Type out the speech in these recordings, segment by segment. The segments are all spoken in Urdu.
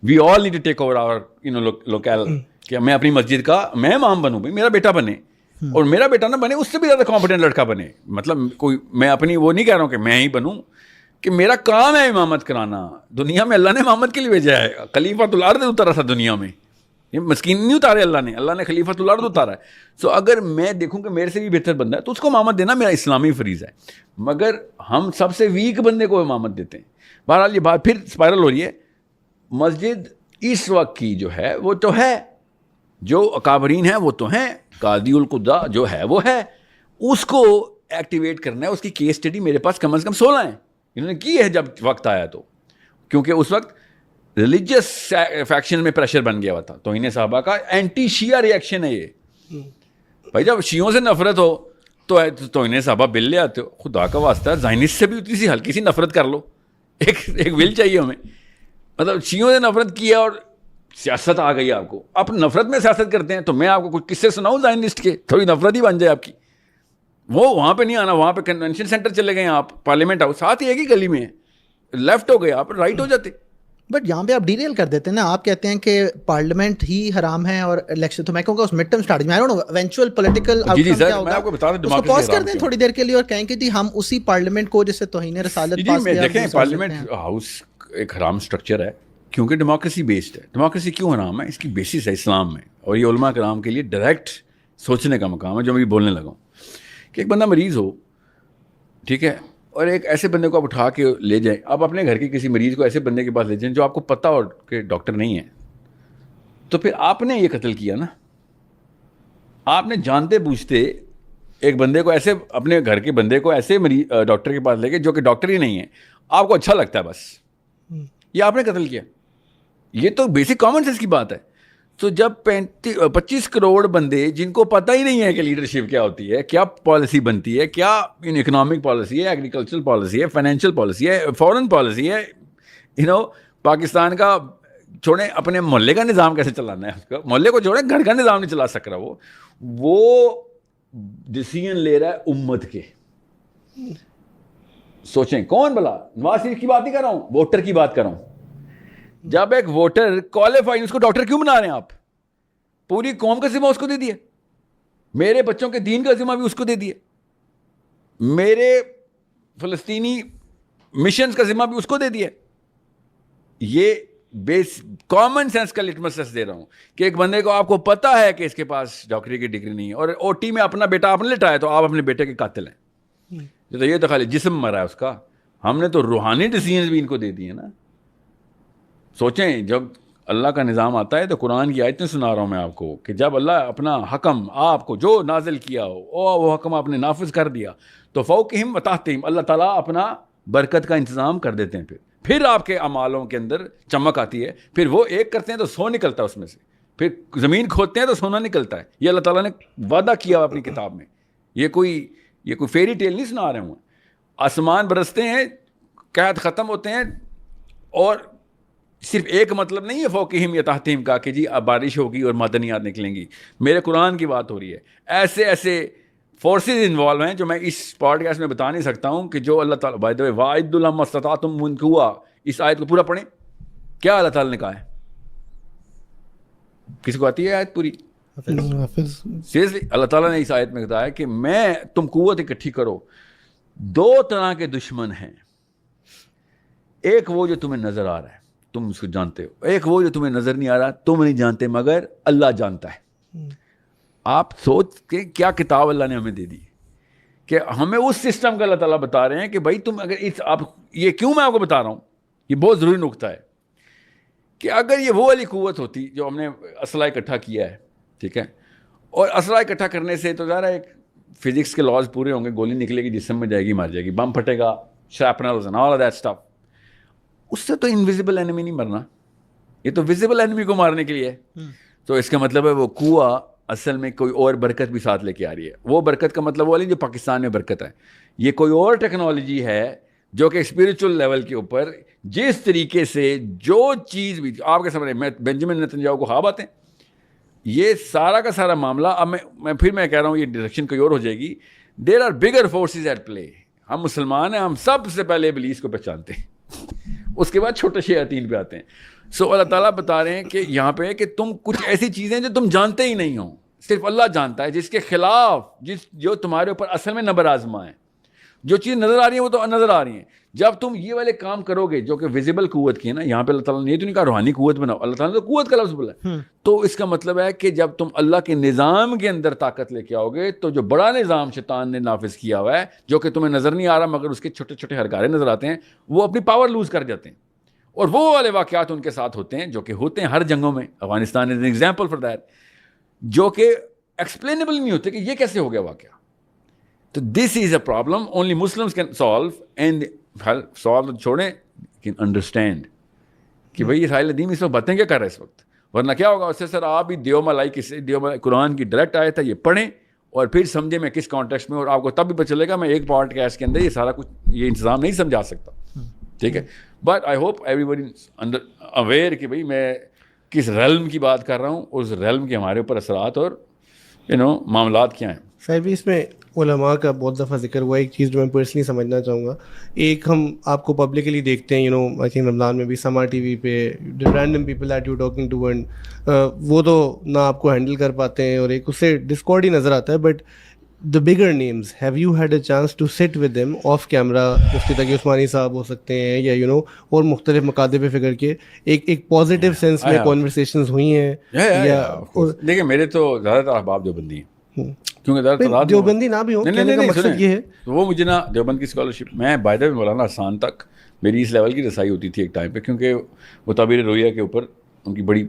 We all need to take over our local, کہ میں اپنی مسجد کا میں امام بنوں, بھائی میرا بیٹا بنے, اور میرا بیٹا نہ بنے اس سے بھی زیادہ کمپیٹنٹ لڑکا بنے. مطلب کوئی میں اپنی وہ نہیں کہہ رہا ہوں کہ میں ہی بنوں, کہ میرا کام ہے امامت کرانا. دنیا میں اللہ نے امامت کے لیے بھیجا ہے. خلیفۃ الارض اترا تھا دنیا میں, یہ مسکین نہیں اتارے اللہ نے خلیفۃ الارض اتارا ہے. سو اگر میں دیکھوں کہ میرے سے بھی بہتر بندہ ہے تو اس کو امامت دینا میرا اسلامی فریضہ ہے. مگر ہم سب سے ویک بندے کو امامت دیتے ہیں. بہرحال یہ بات پھر اسپائرل ہو رہی ہے. مسجد اس وقت کی جو ہے وہ تو ہے, جو اکابرین ہیں وہ تو ہیں, قاضی القضا جو ہے وہ ہے, اس کو ایکٹیویٹ کرنا ہے. اس کی کیس اسٹڈی میرے پاس کم از کم 16 ہیں, انہوں نے کی ہے جب وقت آیا تو, کیونکہ اس وقت ریلیجیس فیکشن میں پریشر بن گیا ہوا تھا. توہین صحابہ کا اینٹی شیعہ ریئیکشن ہے یہ. بھائی جب شیعوں سے نفرت ہو تو توہین صحابہ بل لے آتے ہو. خدا کا واسطہ زائنسٹ سے بھی اتنی سی ہلکی سی نفرت کر لو, ایک ول چاہیے ہمیں. مطلب شیعوں نے نفرت کیا اور سیاست آ گئی آپ کو, آپ نفرت میں سیاست کرتے ہیں. تو میں آپ کو کچھ قصے سناؤں زائنسٹ کے, تھوڑی نفرت ہی بن جائے آپ کی. وہ وہاں پہ نہیں آنا, وہاں پہ کنونشن سینٹر چلے گئے آپ, پارلیمنٹ ہاؤس ساتھ ہی ایک ہی گلی میں ہے, لیفٹ ہو گئے آپ رائٹ ہو جاتے. بٹ یہاں پہ آپ ڈیٹیل کر دیتے ہیں نا, آپ کہتے ہیں کہ پارلیمنٹ ہی حرام ہے اور الیکشن, تو میں کہوں گا اس مڈ ٹرم اسٹریٹجی میں ایونچوئل پولیٹیکل آؤٹ کم کیا ہوگا. اس کو پاز کر دیں تھوڑی دیر کے لیے اور کہیں کہ جی ہم اسی پارلیمنٹ کو جس سے توہین رسالت پاس کیا. دیکھیں پارلیمنٹ ہاؤس ایک حرام اسٹرکچر ہے کیونکہ ڈیموکریسی بیسڈ ہے. ڈیموکریسی کیوں حرام ہے, اس کی بیسس ہے اسلام میں, اور یہ علماء کرام کے لیے ڈائریکٹ سوچنے کا مقام ہے. جو میں بولنے لگا ہوں کہ ایک بندہ مریض ہو, ٹھیک ہے, اور ایک ایسے بندے کو آپ اٹھا کے لے جائیں, آپ اپنے گھر کے کسی مریض کو ایسے بندے کے پاس لے جائیں جو آپ کو پتہ ہو کہ ڈاکٹر نہیں ہے, تو پھر آپ نے یہ قتل کیا نا. آپ نے جانتے بوجھتے ایک بندے کو ایسے, اپنے گھر کے بندے کو ایسے ڈاکٹر کے پاس لے گئے جو کہ ڈاکٹر ہی نہیں ہے, آپ کو اچھا لگتا ہے بس, یہ آپ نے قتل کیا. یہ تو بیسک کامن سینس کی بات ہے. تو جب 25 کروڑ بندے جن کو پتہ ہی نہیں ہے کہ لیڈرشپ کیا ہوتی ہے, کیا پالیسی بنتی ہے, کیا اکنامک پالیسی ہے, ایگریکلچرل پالیسی ہے, فائنینشیل پالیسی ہے, فورن پالیسی ہے, پاکستان کا چھوڑیں, اپنے محلے کا نظام کیسے چلانا ہے, اس کا محلے کو چھوڑیں, گھر کا نظام نہیں چلا سک رہا. وہ ڈیسیژن لے رہا ہے امت کے. سوچیں کون بلا, نواز شریف کی بات نہیں کر رہا ہوں, ووٹر کی بات کر رہا ہوں. جب ایک ووٹر کوالیفائی, اس کو ڈاکٹر کیوں بنا رہے ہیں آپ؟ پوری قوم کا ذمہ اس کو دے دیا, میرے بچوں کے دین کا ذمہ بھی اس کو دے دیا, میرے فلسطینی مشنز کا ذمہ بھی اس کو دے دیا. یہ بیس کامن سینس کا لٹمس ٹیسٹ دے رہا ہوں کہ ایک بندے کو آپ کو پتا ہے کہ اس کے پاس ڈاکٹری کی ڈگری نہیں ہے, اور او ٹی میں اپنا بیٹا آپ نے لٹایا, تو آپ اپنے بیٹے کے قاتل ہیں. تو یہ تو خالی جسم مرا ہے اس کا, ہم نے تو روحانی ڈیسیژنز بھی ان کو دے دی ہیں نا. سوچیں جب اللہ کا نظام آتا ہے تو قرآن کی آیتیں سنا رہا ہوں میں آپ کو, کہ جب اللہ اپنا حکم آپ کو جو نازل کیا ہو وہ حکم آپ نے نافذ کر دیا, تو فوقہم و تحتہم, اللہ تعالیٰ اپنا برکت کا انتظام کر دیتے ہیں. پھر آپ کے اعمالوں کے اندر چمک آتی ہے, پھر وہ ایک کرتے ہیں تو سو نکلتا ہے اس میں سے, پھر زمین کھودتے ہیں تو سونا نکلتا ہے. یہ اللہ تعالیٰ نے وعدہ کیا اپنی کتاب میں. یہ کوئی فیری ٹیل نہیں سنا رہے ہوں. آسمان برستے ہیں, قحط ختم ہوتے ہیں, اور صرف ایک مطلب نہیں ہے فوقہم یا تحتہم کا کہ جی اب بارش ہوگی اور معدنیات نکلیں گی. میرے قرآن کی بات ہو رہی ہے. ایسے فورسز انوالو ہیں جو میں اس پوڈ کاسٹ میں بتا نہیں سکتا ہوں, کہ جو اللہ تعالیٰ بائی دی وے وَأَعِدُّوا لَهُم مَا اسْتَطَعْتُم مِّن قُوَّةٍ, اس آیت کو پورا پڑھیں. کیا اللہ تعالیٰ نے کہا ہے؟ کسی کو آتی ہے آیت پوری؟ سیریسلی اللہ تعالیٰ نے اس آیت میں کہا ہے کہ میں تم قوت اکٹھی کرو. 2 طرح کے دشمن ہیں, ایک وہ جو تمہیں نظر آ رہا ہے, تم اس کو جانتے ہو, ایک وہ جو تمہیں نظر نہیں آ رہا, تم نہیں جانتے مگر اللہ جانتا ہے. آپ سوچ کے کیا کتاب اللہ نے ہمیں دے دی, کہ ہمیں اس سسٹم کا اللہ تعالیٰ بتا رہے ہیں کہ بھائی تم اگر آپ یہ کیوں میں آپ کو بتا رہا ہوں, یہ بہت ضروری نقطہ ہے, کہ اگر یہ وہ والی قوت ہوتی جو ہم نے اسلحہ اکٹھا کیا ہے, ٹھیک ہے, اور اسلحہ اکٹھا کرنے سے تو ظاہر ہے ایک فزکس کے لاز پورے ہوں گے, گولی نکلے گی جسم میں جائے گی, مار جائے گی, بم پھٹے گا, sharpeners and all of that stuff. اس سے تو انویزیبل اینیمی نہیں مرنا, یہ تو ویزیبل اینیمی کو مارنے کے لیے ہے. تو اس کا مطلب ہے وہ کنواں اصل میں کوئی اور برکت بھی ساتھ لے کے آ رہی ہے. وہ برکت کا مطلب وہ نہیں جو پاکستان میں برکت ہے, یہ کوئی اور ٹیکنالوجی ہے جو کہ اسپریچول لیول کے اوپر جس طریقے سے جو چیز بھی آپ کے سامنے, میں بینجامن نیتنیاہو کو خواب آتے ہیں, یہ سارا کا سارا معاملہ. اب میں کہہ رہا ہوں یہ ڈائریکشن کوئی اور ہو جائے گی. There are bigger forces at play. ہم مسلمان ہیں, ہم سب سے پہلے ابلیس کو پہچانتے ہیں, اس کے بعد چھوٹے شیاطین پہ آتے ہیں. سو اللہ تعالیٰ بتا رہے ہیں کہ یہاں پہ کہ تم کچھ ایسی چیزیں جو تم جانتے ہی نہیں ہو, صرف اللہ جانتا ہے, جس کے خلاف جو تمہارے اوپر اصل میں نبر آزما ہے. جو چیز نظر آ رہی ہے وہ تو نظر آ رہی ہیں. جب تم یہ والے کام کرو گے جو کہ ویزیبل قوت کی ہے نا, یہاں پہ اللہ تعالیٰ نے یہ تو نہیں کہا روحانی قوت بناؤ, اللہ تعالیٰ نے تو قوت کا لفظ بولا ہے. تو اس کا مطلب ہے کہ جب تم اللہ کے نظام کے اندر طاقت لے کے آؤ گے تو جو بڑا نظام شیطان نے نافذ کیا ہوا ہے, جو کہ تمہیں نظر نہیں آ رہا مگر اس کے چھوٹے چھوٹے ہرکارے نظر آتے ہیں, وہ اپنی پاور لوز کر جاتے ہیں. اور وہ والے واقعات ان کے ساتھ ہوتے ہیں جو کہ ہوتے ہیں ہر جنگوں میں. Afghanistan is an example for that, جو کہ ایکسپلینیبل نہیں ہوتے کہ یہ کیسے ہو گیا واقعہ. تو this is a problem only Muslims can solve, and solve چھوڑیں کین انڈرسٹینڈ کہ بھائی یہ ساحل ندیم اس وقت باتیں کیا کر رہے ہیں اس وقت, ورنہ کیا ہوگا اس سے سر آپ بھی دیوملائی قرآن کی ڈائریکٹ آیا تھا یہ پڑھیں اور پھر سمجھیں میں کس کانٹیکسٹ میں, اور آپ کو تب بھی پتہ چلے گا میں ایک پوڈ کاسٹ کے اندر یہ سارا کچھ یہ انتظام نہیں سمجھا سکتا. ٹھیک ہے, but I hope everybody under aware کہ بھائی میں کس ریلم کی بات کر رہا ہوں, اس ریلم کے ہمارے اوپر اثرات اور معاملات کیا ہیں. سر بھی اس میں علماء کا بہت دفعہ ذکر ہوا. ایک چیز جو میں پرسنلی سمجھنا چاہوں گا, ایک ہم آپ کو پبلکلی دیکھتے ہیں آئی تھنک رمضان میں بھی سما ٹی وی پہ random people that you talking to, and وہ تو نہ آپ کو ہینڈل کر پاتے ہیں اور ایک اس سے ڈسکارڈ ہی نظر آتا ہے. But the bigger names, have you had a chance to sit with them off camera, مفتی تقی عثمانی صاحب ہو سکتے ہیں یا اور مختلف مقادب فگر کے ایک پازیٹیو سینس میں کنورسیشنز ہوئی ہیں؟ دیکھیں میرے تو زیادہ تر احباب دیوبندی ہیں, کیونکہ زیادہ تر دیوبندی نہ بھی ہوں, کہنے کا مقصد یہ ہے وہ مجھے نا دیوبند کی اسکالرشپ, میں بائی دا وے مولانا حسان تک میری اس لیول کی رسائی ہوتی تھی ایک ٹائم پہ, کیونکہ وہ تعبیر رویہ کے اوپر ان کی بڑی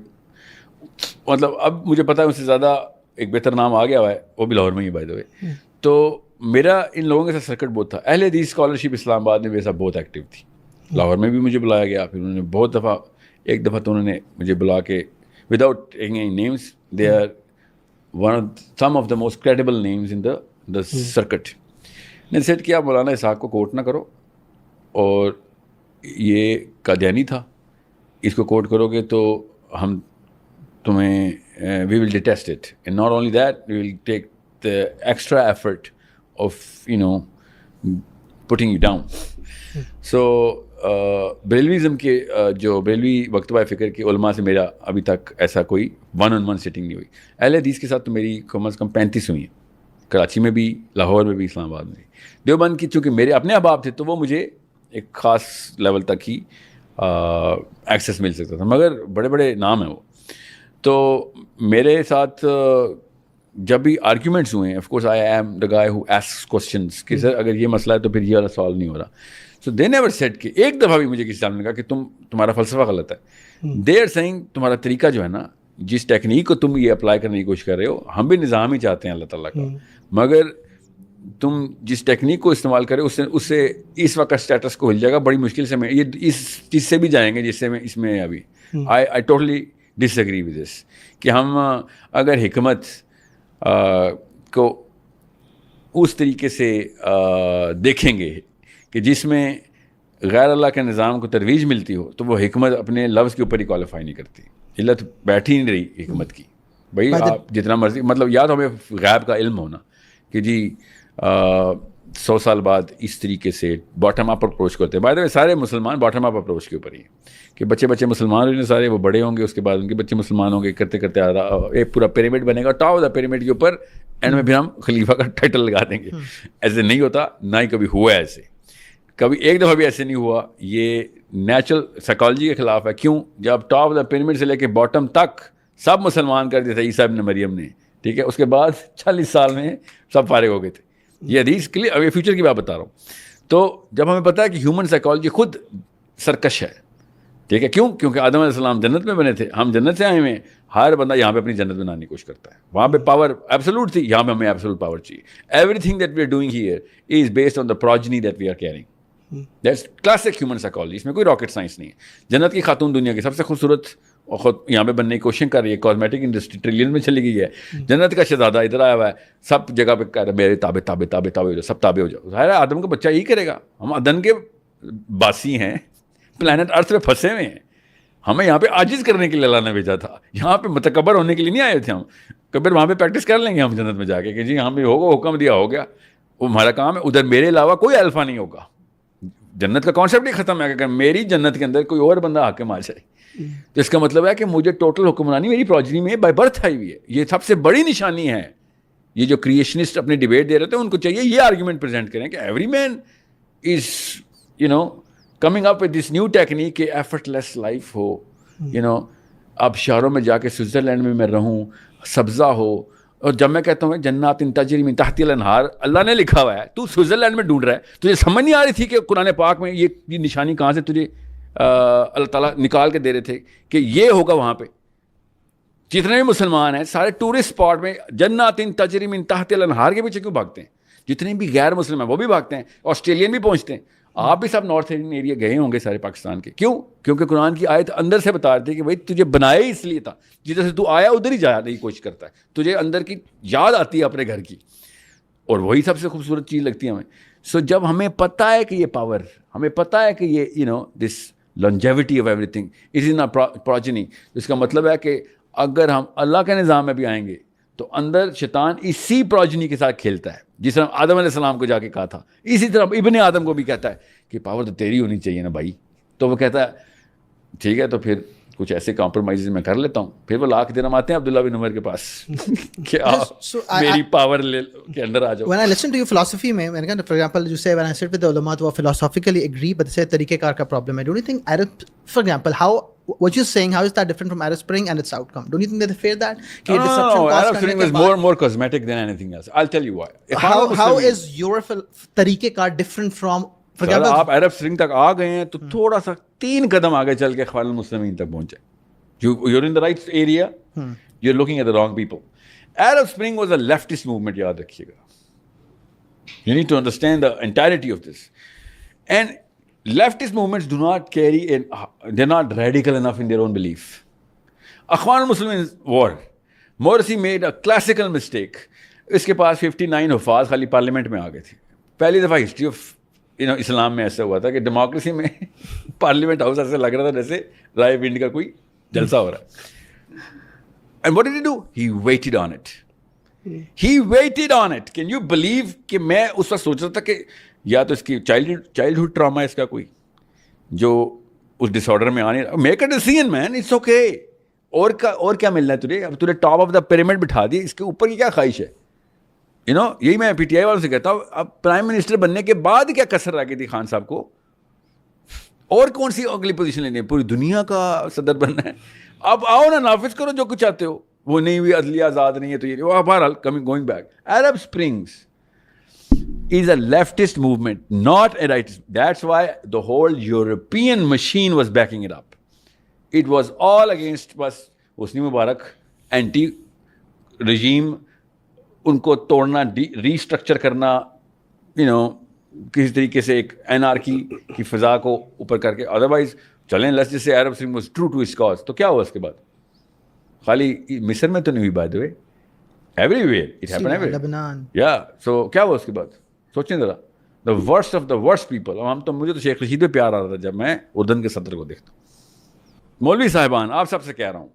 مطلب اب مجھے پتا ہے اس سے زیادہ ایک بہتر نام آ گیا ہوا ہے, وہ بھی لاہور میں ہی بائی دا وے. تو میرا ان لوگوں کے ساتھ سرکٹ بہت تھا. اہل حدیث اسکالرشپ اسلام آباد میں ویسا بہت ایکٹیو تھی. لاہور میں بھی مجھے بلایا گیا, پھر انہوں نے بہت دفعہ, ایک دفعہ تو انہوں نے مجھے بلا کے without taking any names, they are some of the most credible names in the circuit. نے سیٹ کیا مولانا اسحاق کو کوٹ نہ کرو, اور یہ قادیانی تھا, اس کو کوٹ کرو گے تو ہم تمہیں we will detest it, and not only that we will take the extra effort of putting you down. So بریلویزم کے جو بریلوی مکتبہ فکر کے علماء سے میرا ابھی تک ایسا کوئی ون آن ون سیٹنگ نہیں ہوئی. اہل حدیث کے ساتھ تو میری کم از کم 35 ہوئی ہیں, کراچی میں بھی, لاہور میں بھی, اسلام آباد میں بھی. دیوبند کی چونکہ میرے اپنے احباب تھے تو وہ مجھے ایک خاص لیول تک ہی ایکسیس مل سکتا تھا, مگر بڑے بڑے نام ہیں وہ. تو میرے ساتھ جب بھی آرگیومنٹس ہوئے ہیں, of course I am the guy who asks questions کہ سر اگر یہ مسئلہ ہے تو پھر یہ والا سوالو نہیں ہو رہا. سو دے نیور سیڈ کہ ایک دفعہ بھی مجھے کسی جاننے لگا کہ تمہارا فلسفہ غلط ہے. دے آر سیئنگ تمہارا طریقہ جو ہے نا, جس ٹیکنیک کو تم یہ اپلائی کرنے کی کوشش کر رہے ہو, ہم بھی نظام ہی چاہتے ہیں اللہ تعالیٰ کا, مگر تم جس ٹیکنیک کو استعمال کرے اس سے اس وقت اسٹیٹس کو ہل جائے گا بڑی مشکل سے. میں یہ اس چیز سے بھی جائیں گے جس سے میں اس میں ابھی I totally disagree with this کہ ہم اگر حکمت کو اس طریقے سے دیکھیں گے کہ جس میں غیر اللہ کے نظام کو ترویج ملتی ہو, تو وہ حکمت اپنے لفظ کے اوپر ہی کوالیفائی نہیں کرتی. علت بیٹھی نہیں رہی حکمت کی. بھائی آپ جتنا مرضی مطلب یا تو ہمیں غیب کا علم ہونا کہ جی 100 سال بعد اس طریقے سے باٹم اپ اپروچ کرتے ہیں. بائی دا وے سارے مسلمان باٹم اپ اپروچ کے اوپر ہی ہیں کہ بچے مسلمان ہونے سارے, وہ بڑے ہوں گے, اس کے بعد ان کے بچے مسلمان ہوں گے, کرتے کرتے ایک پورا پیرامڈ بنے گا, ٹاپ آف دا پیرامڈ کے اوپر اینڈ میں پھر ہم خلیفہ کا ٹائٹل لگا دیں گے. ایسے نہیں ہوتا, نہ ہی کبھی ہوا ایسے, کبھی ایک دفعہ بھی ایسے نہیں ہوا. یہ نیچرل سائیکالوجی کے خلاف ہے. کیوں؟ جب ٹاپ آف دا پیرامڈ سے لے کے باٹم تک سب مسلمان کر دیا تھا عیسیٰ ابن مریم نے, ٹھیک ہے, اس کے بعد 40 سال میں سب فارغ ہو گئے تھے. یہ حدیث کلیئر, اب یہ فیوچر کی بات بتا رہا ہوں. تو جب ہمیں پتہ ہے کہ ہیومن سائیکالوجی خود سرکش ہے, ٹھیک ہے, کیوں؟ کیونکہ آدم علیہ السلام جنت میں بنے تھے, ہم جنت سے آئے ہوئے ہیں. ہر بندہ یہاں پہ اپنی جنت بنانے کی کوشش کرتا ہے. وہاں پہ پاور ایبسولوٹ تھی, یہاں پہ ہمیں ایبسولوٹ پاور چاہیے. Everything that we are doing here is based on the progeny that we are caring. That's classic human psychology, اس میں کوئی راکٹ سائنس نہیں ہے. جنت کی خاتون دنیا کی سب سے خوبصورت اور خود یہاں پہ بننے کی کوشش کر رہی ہے. کاسمیٹک انڈسٹری ٹریلین میں چلی گئی ہے. جنت کا شہزادہ ادھر آیا ہوا ہے, سب جگہ پہ کہہ رہا ہے میرے تابع تابع تابع تابع ہو جاؤ, سب تابع ہو جاؤ. ظاہر ہے آدم کا بچہ یہی کرے گا. ہم عدن کے باسی ہیں, پلانٹ ارتھ پہ پھنسے ہوئے ہیں. ہمیں یہاں پہ عاجز کرنے کے لیے اللہ نے بھیجا تھا, یہاں پہ متکبر ہونے کے لیے نہیں آئے تھے ہم. کبھی وہاں پہ پریکٹس کر لیں گے ہم جنت میں جا کے کہ جی ہم بھی ہوگا, حکم دیا ہو گیا, وہ ہمارا کام ہے. ادھر میرے علاوہ کوئی الفا نہیں ہوگا. جنت کا کانسیپٹ ہی ختم ہے کہ اگر میری جنت کے اندر کوئی اور بندہ حاکم آ جائے تو اس کا مطلب ہے کہ مجھے ٹوٹل حکمرانی میری پروجنی میں بائی برتھ آئی ہوئی ہے. یہ سب سے بڑی نشانی ہے. یہ جو کریشنسٹ اپنی ڈیبیٹ دے رہے تھے ان کو چاہیے یہ آرگیومنٹ پریزنٹ کریں کہ every man is coming up with this new technique کہ ایفرٹ لیس لائف ہو. اب شہروں میں جا کے سوئٹزرلینڈ میں میں رہوں, سبزہ ہو, اور جب میں کہتا ہوں جنات تجری من تحتها الانہار اللہ نے لکھا ہوا ہے, تو سوئٹزرلینڈ میں ڈھونڈ رہا ہے, تجھے سمجھ نہیں آ رہی تھی کہ قرآن پاک میں یہ نشانی کہاں سے تجھے اللہ تعالیٰ نکال کے دے رہے تھے کہ یہ ہوگا وہاں پہ. جتنے بھی مسلمان ہیں سارے ٹورسٹ اسپاٹ میں جنات تجری من تحتها الانہار کے پیچھے کیوں بھاگتے ہیں؟ جتنے بھی غیر مسلم ہیں وہ بھی بھاگتے ہیں, آسٹریلین بھی پہنچتے ہیں. آپ بھی سب نارتھ انڈین ایریا گئے ہوں گے سارے پاکستان کے. کیوں؟ کیونکہ قرآن کی آیت اندر سے بتا رہی تھی کہ بھائی تجھے بنایا ہی اس لیے تھا, جدھر سے تو آیا ادھر ہی جانے کی کوشش کرتا ہے, تجھے اندر کی یاد آتی ہے اپنے گھر کی, اور وہی سب سے خوبصورت چیز لگتی ہے ہمیں. سو جب ہمیں پتہ ہے کہ یہ پاور, ہمیں پتہ ہے کہ یہ this longevity of everything is in progeny, اس کا مطلب ہے کہ اگر ہم اللہ کے نظام میں بھی آئیں گے تو اندر شیطان اسی پروجنی کے ساتھ کھیلتا ہے. جس طرح آدم علیہ السلام کو جا کے کہا تھا, اسی طرح ابن آدم کو بھی کہتا ہے کہ پاور تو تیری ہونی چاہیے نا بھائی. تو وہ کہتا ہے ٹھیک ہے تو پھر کچھ ایسے کمپرومائز میں کر لیتا ہوں. پھر وہ لاکھ درہم آتے ہیں عبداللہ بن عمر کے پاس کہ میری پاور کے اندر آ جاؤ. When I listen to your philosophy میں نے کہا, for example, you say when I sit with the ulama تو philosophically agree, but say طریقہ کار کا problem ہے. Don't you think Arab, for example, how what you're saying, how is that different from Arab Spring and its outcome? Don't you think they fear that? No, Arab Spring was more cosmetic than anything else. I'll tell you why. How is your طریقہ کار different from, for example, آپ عرب اسپرنگ تک آ گئے ہیں تو تھوڑا سا 3 قدم آگے چل کے اخوان المسلمین تک پہنچے. You're in the right area. You're looking at the wrong people. Arab Spring was a leftist movement, یاد رکھیے گا. You need to understand the entirety of this. And leftist movements do not carry they're not radical enough in their own belief. Akhwan al-Muslimin war. Morsi made a classical mistake. اس کے پاس 59 حفاظ خالی پارلیمنٹ میں آ گئے تھے. پہلی دفعہ ہسٹری آف اسلام میں ایسا ہوا تھا کہ ڈیموکریسی میں پارلیمنٹ ہاؤس ایسے لگ رہا تھا جیسے رائے ونڈ کا کوئی جلسہ ہو رہا ہے. And what did he do? He waited on it. He waited on it. Can you believe کہ میں اس وقت سوچ رہا تھا کہ یا تو اس کی چائلڈہڈ ٹراما ہے اس کا کوئی جو اس ڈس آرڈر میں آنے, make a decision man, it's okay. اور کیا ملنا ہے تجھے؟ اب تجھے ٹاپ آف دا پیرامڈ بٹھا دی, اس کے اوپر کی کیا خواہش ہے؟ یہی میں پی ٹی آئی والوں سے کہتا ہوں, اب پرائم منسٹر بننے کے بعد کیا کسر رہ گئی تھی خان صاحب کو, اور کون سی اگلی پوزیشن لینی ہے؟ پوری دنیا کا صدر بننا ہے. اب آؤ نا, نافذ کرو جو کچھ چاہتے ہو. وہ نہیں ہوئی, عدلیہ آزاد نہیں ہے تو یہ بہرحال going back. Arab Springs is a leftist movement, not a rightist. That's why the whole European machine was backing it up. It was all against بس حسنی مبارک, اینٹی رجیم, ان کو توڑنا, ری اسٹرکچر کرنا, کسی طریقے سے ایک انارکی کی فضا کو اوپر کر کے. ادروائز چلیں let's just say Arab spring was true to its cause. تو کیا ہوا اس کے بعد؟ خالی مصر میں تو نہیں ہوئی by the way, every where it happen every where. یا سو کیا ہوا اس کے بعد؟ سوچیں ذرا. The worst of the worst people. مجھے تو شیخ رشید پہ پیار آ رہا تھا جب میں اردن کے صدر کو دیکھتا ہوں. مولوی صاحبان, آپ سب سے کہہ رہا ہوں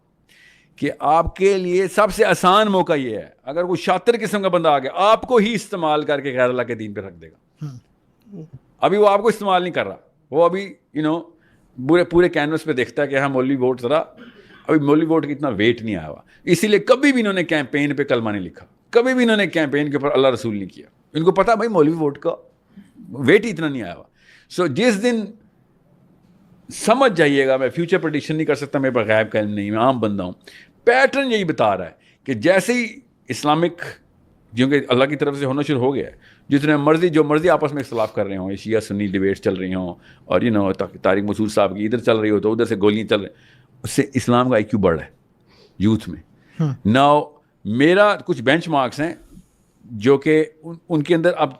کہ آپ کے لیے سب سے آسان موقع یہ ہے, اگر کوئی شاطر قسم کا بندہ آ گیا آپ کو ہی استعمال کر کے غیر اللہ کے دین پہ رکھ دے گا. ابھی وہ آپ کو استعمال نہیں کر رہا, وہ ابھی پورے کینوس پہ دیکھتا ہے کہ ہاں مولوی ووٹ ذرا, ابھی مولوی ووٹ کی اتنا ویٹ نہیں آیا ہوا. اسی لیے کبھی بھی انہوں نے کیمپین پہ کلمہ نہیں لکھا, کبھی بھی انہوں نے کیمپین کے اوپر اللہ رسول نہیں کیا. ان کو پتا بھائی مولوی ووٹ کا ویٹ ہی اتنا نہیں آیا ہوا. سو جس دن سمجھ جائیے گا, میں فیوچر پریڈکشن نہیں کر سکتا, میرے پاس غیب کا علم نہیں, میں عام بندہ ہوں. پیٹرن یہی بتا رہا ہے کہ جیسے ہی اسلامک کیونکہ اللہ کی طرف سے ہونا شروع ہو گیا ہے, جتنے مرضی جو مرضی آپس میں اختلاف کر رہے ہوں, شیعہ سنی ڈیبیٹس چل رہی ہوں, اور طارق مسعود صاحب کی ادھر چل رہی ہو تو ادھر سے گولیاں چل رہی ہیں, اس سے اسلام کا IQ بڑھ رہا ہے یوتھ میں. ناؤ میرا کچھ بینچ مارکس ہیں جو کہ ان کے اندر اب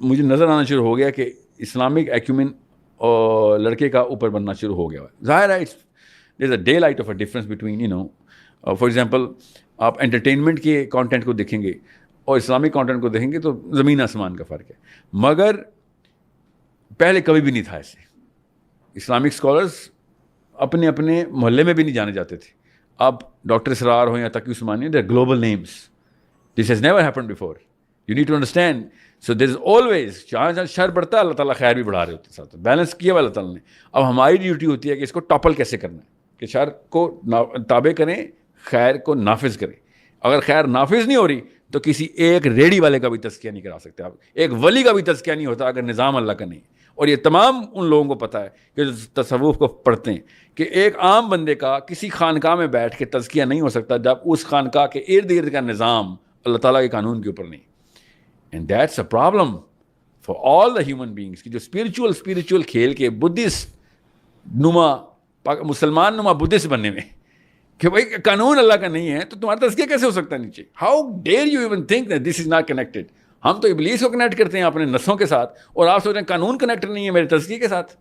مجھے نظر آنا شروع ہو گیا کہ اسلامک ایکیومن اور لڑکے کا اوپر بننا شروع ہو گیا. ظاہر ہے there is a daylight of a difference between for example آپ انٹرٹینمنٹ کے کانٹینٹ کو دیکھیں گے اور اسلامک کانٹینٹ کو دیکھیں گے تو زمین آسمان کا فرق ہے. مگر پہلے کبھی بھی نہیں تھا ایسے. اسلامک اسکالرس اپنے اپنے محلے میں بھی نہیں جانے جاتے تھے. اب ڈاکٹر اسرار ہو یا Taqi Usmani, they are global names. This has never happened before. You need to understand. So there is always, جہاں جہاں شر بڑھتا ہے اللہ تعالیٰ خیر بھی بڑھا رہے ہوتے ہیں ساتھ. بیلنس کیا ہوا اللہ تعالیٰ نے. اب ہماری ڈیوٹی ہوتی ہے کہ اس کو ٹاپل کیسے کرنا ہے, کہ شر کو تابع کریں, خیر کو نافذ کریں. اگر خیر نافذ نہیں ہو رہی تو کسی ایک ریڑھی والے کا بھی تزکیہ نہیں کرا سکتے آپ, ایک ولی کا بھی تزکیہ نہیں ہوتا اگر نظام اللہ کا نہیں. اور یہ تمام ان لوگوں کو پتہ ہے کہ جو تصوف کو پڑھتے ہیں کہ ایک عام بندے کا کسی خانقاہ میں بیٹھ کے تزکیہ نہیں ہو سکتا جب اس خانقاہ کے ارد گرد کا نظام اللہ تعالیٰ کے قانون کے اوپر نہیں. And that's a problem for all the human beings کہ جو اسپریچول کھیل کے بدھسٹ نما مسلمان نما بدھسٹ بننے میں کہ بھائی قانون اللہ کا نہیں ہے تو تمہارا تزکیہ کیسے ہو سکتا ہے نیچے. How dare you even think that this is not connected. ہم تو ابلیس کو کنیکٹ کرتے ہیں اپنے نسوں کے ساتھ اور آپ سوچ رہے ہیں قانون کنیکٹ نہیں ہے میرے تزکیے کے ساتھ.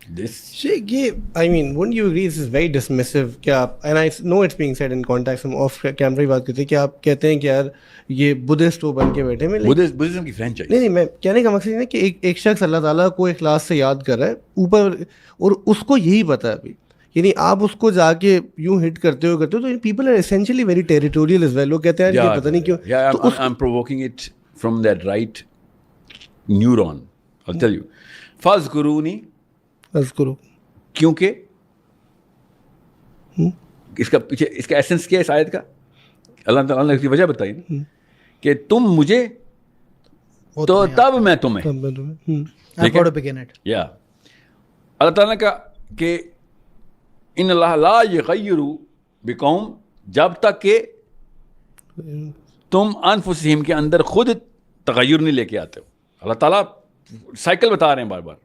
یہ I mean wouldn't you agree this is very dismissive کہ آپ, and I know it's being said in context, ہم آف کیمرہ بات کرتے ہیں کہ آپ کہتے ہیں کہ یار یہ بدھسٹ وہ بن کے بیٹھے ہیں. بدھزم کی فرینچائز نہیں, میں کہنے کا مقصد یہ ہے کہ ایک شخص اللہ تعالیٰ کو اخلاص سے یاد کر رہا ہے اوپر, اور اس کو یہی پتہ ہے ابھی, یعنی آپ اس کو جا کے یوں ہٹ کرتے ہو تو people are essentially very territorial as well. وہ کہتے ہیں یہ پتہ نہیں کیوں. I'm provoking it from that right neuron. I'll tell you. فَاذْكُرُونِي اذکرو, کیونکہ اس کا پیچھے اس کا ایسنس کیا ہے اس آیت کا, اللہ تعالیٰ نے اس کی وجہ بتائی نا کہ تم مجھے تو تب میں تمہیں. یا اللہ تعالیٰ نے کہا کہ ان اللہ لا یغیر بقوم, جب تک کہ تم انفسہم کے اندر خود تغیر نہیں لے کے آتے ہو. اللہ تعالیٰ سائیکل بتا رہے ہیں بار بار.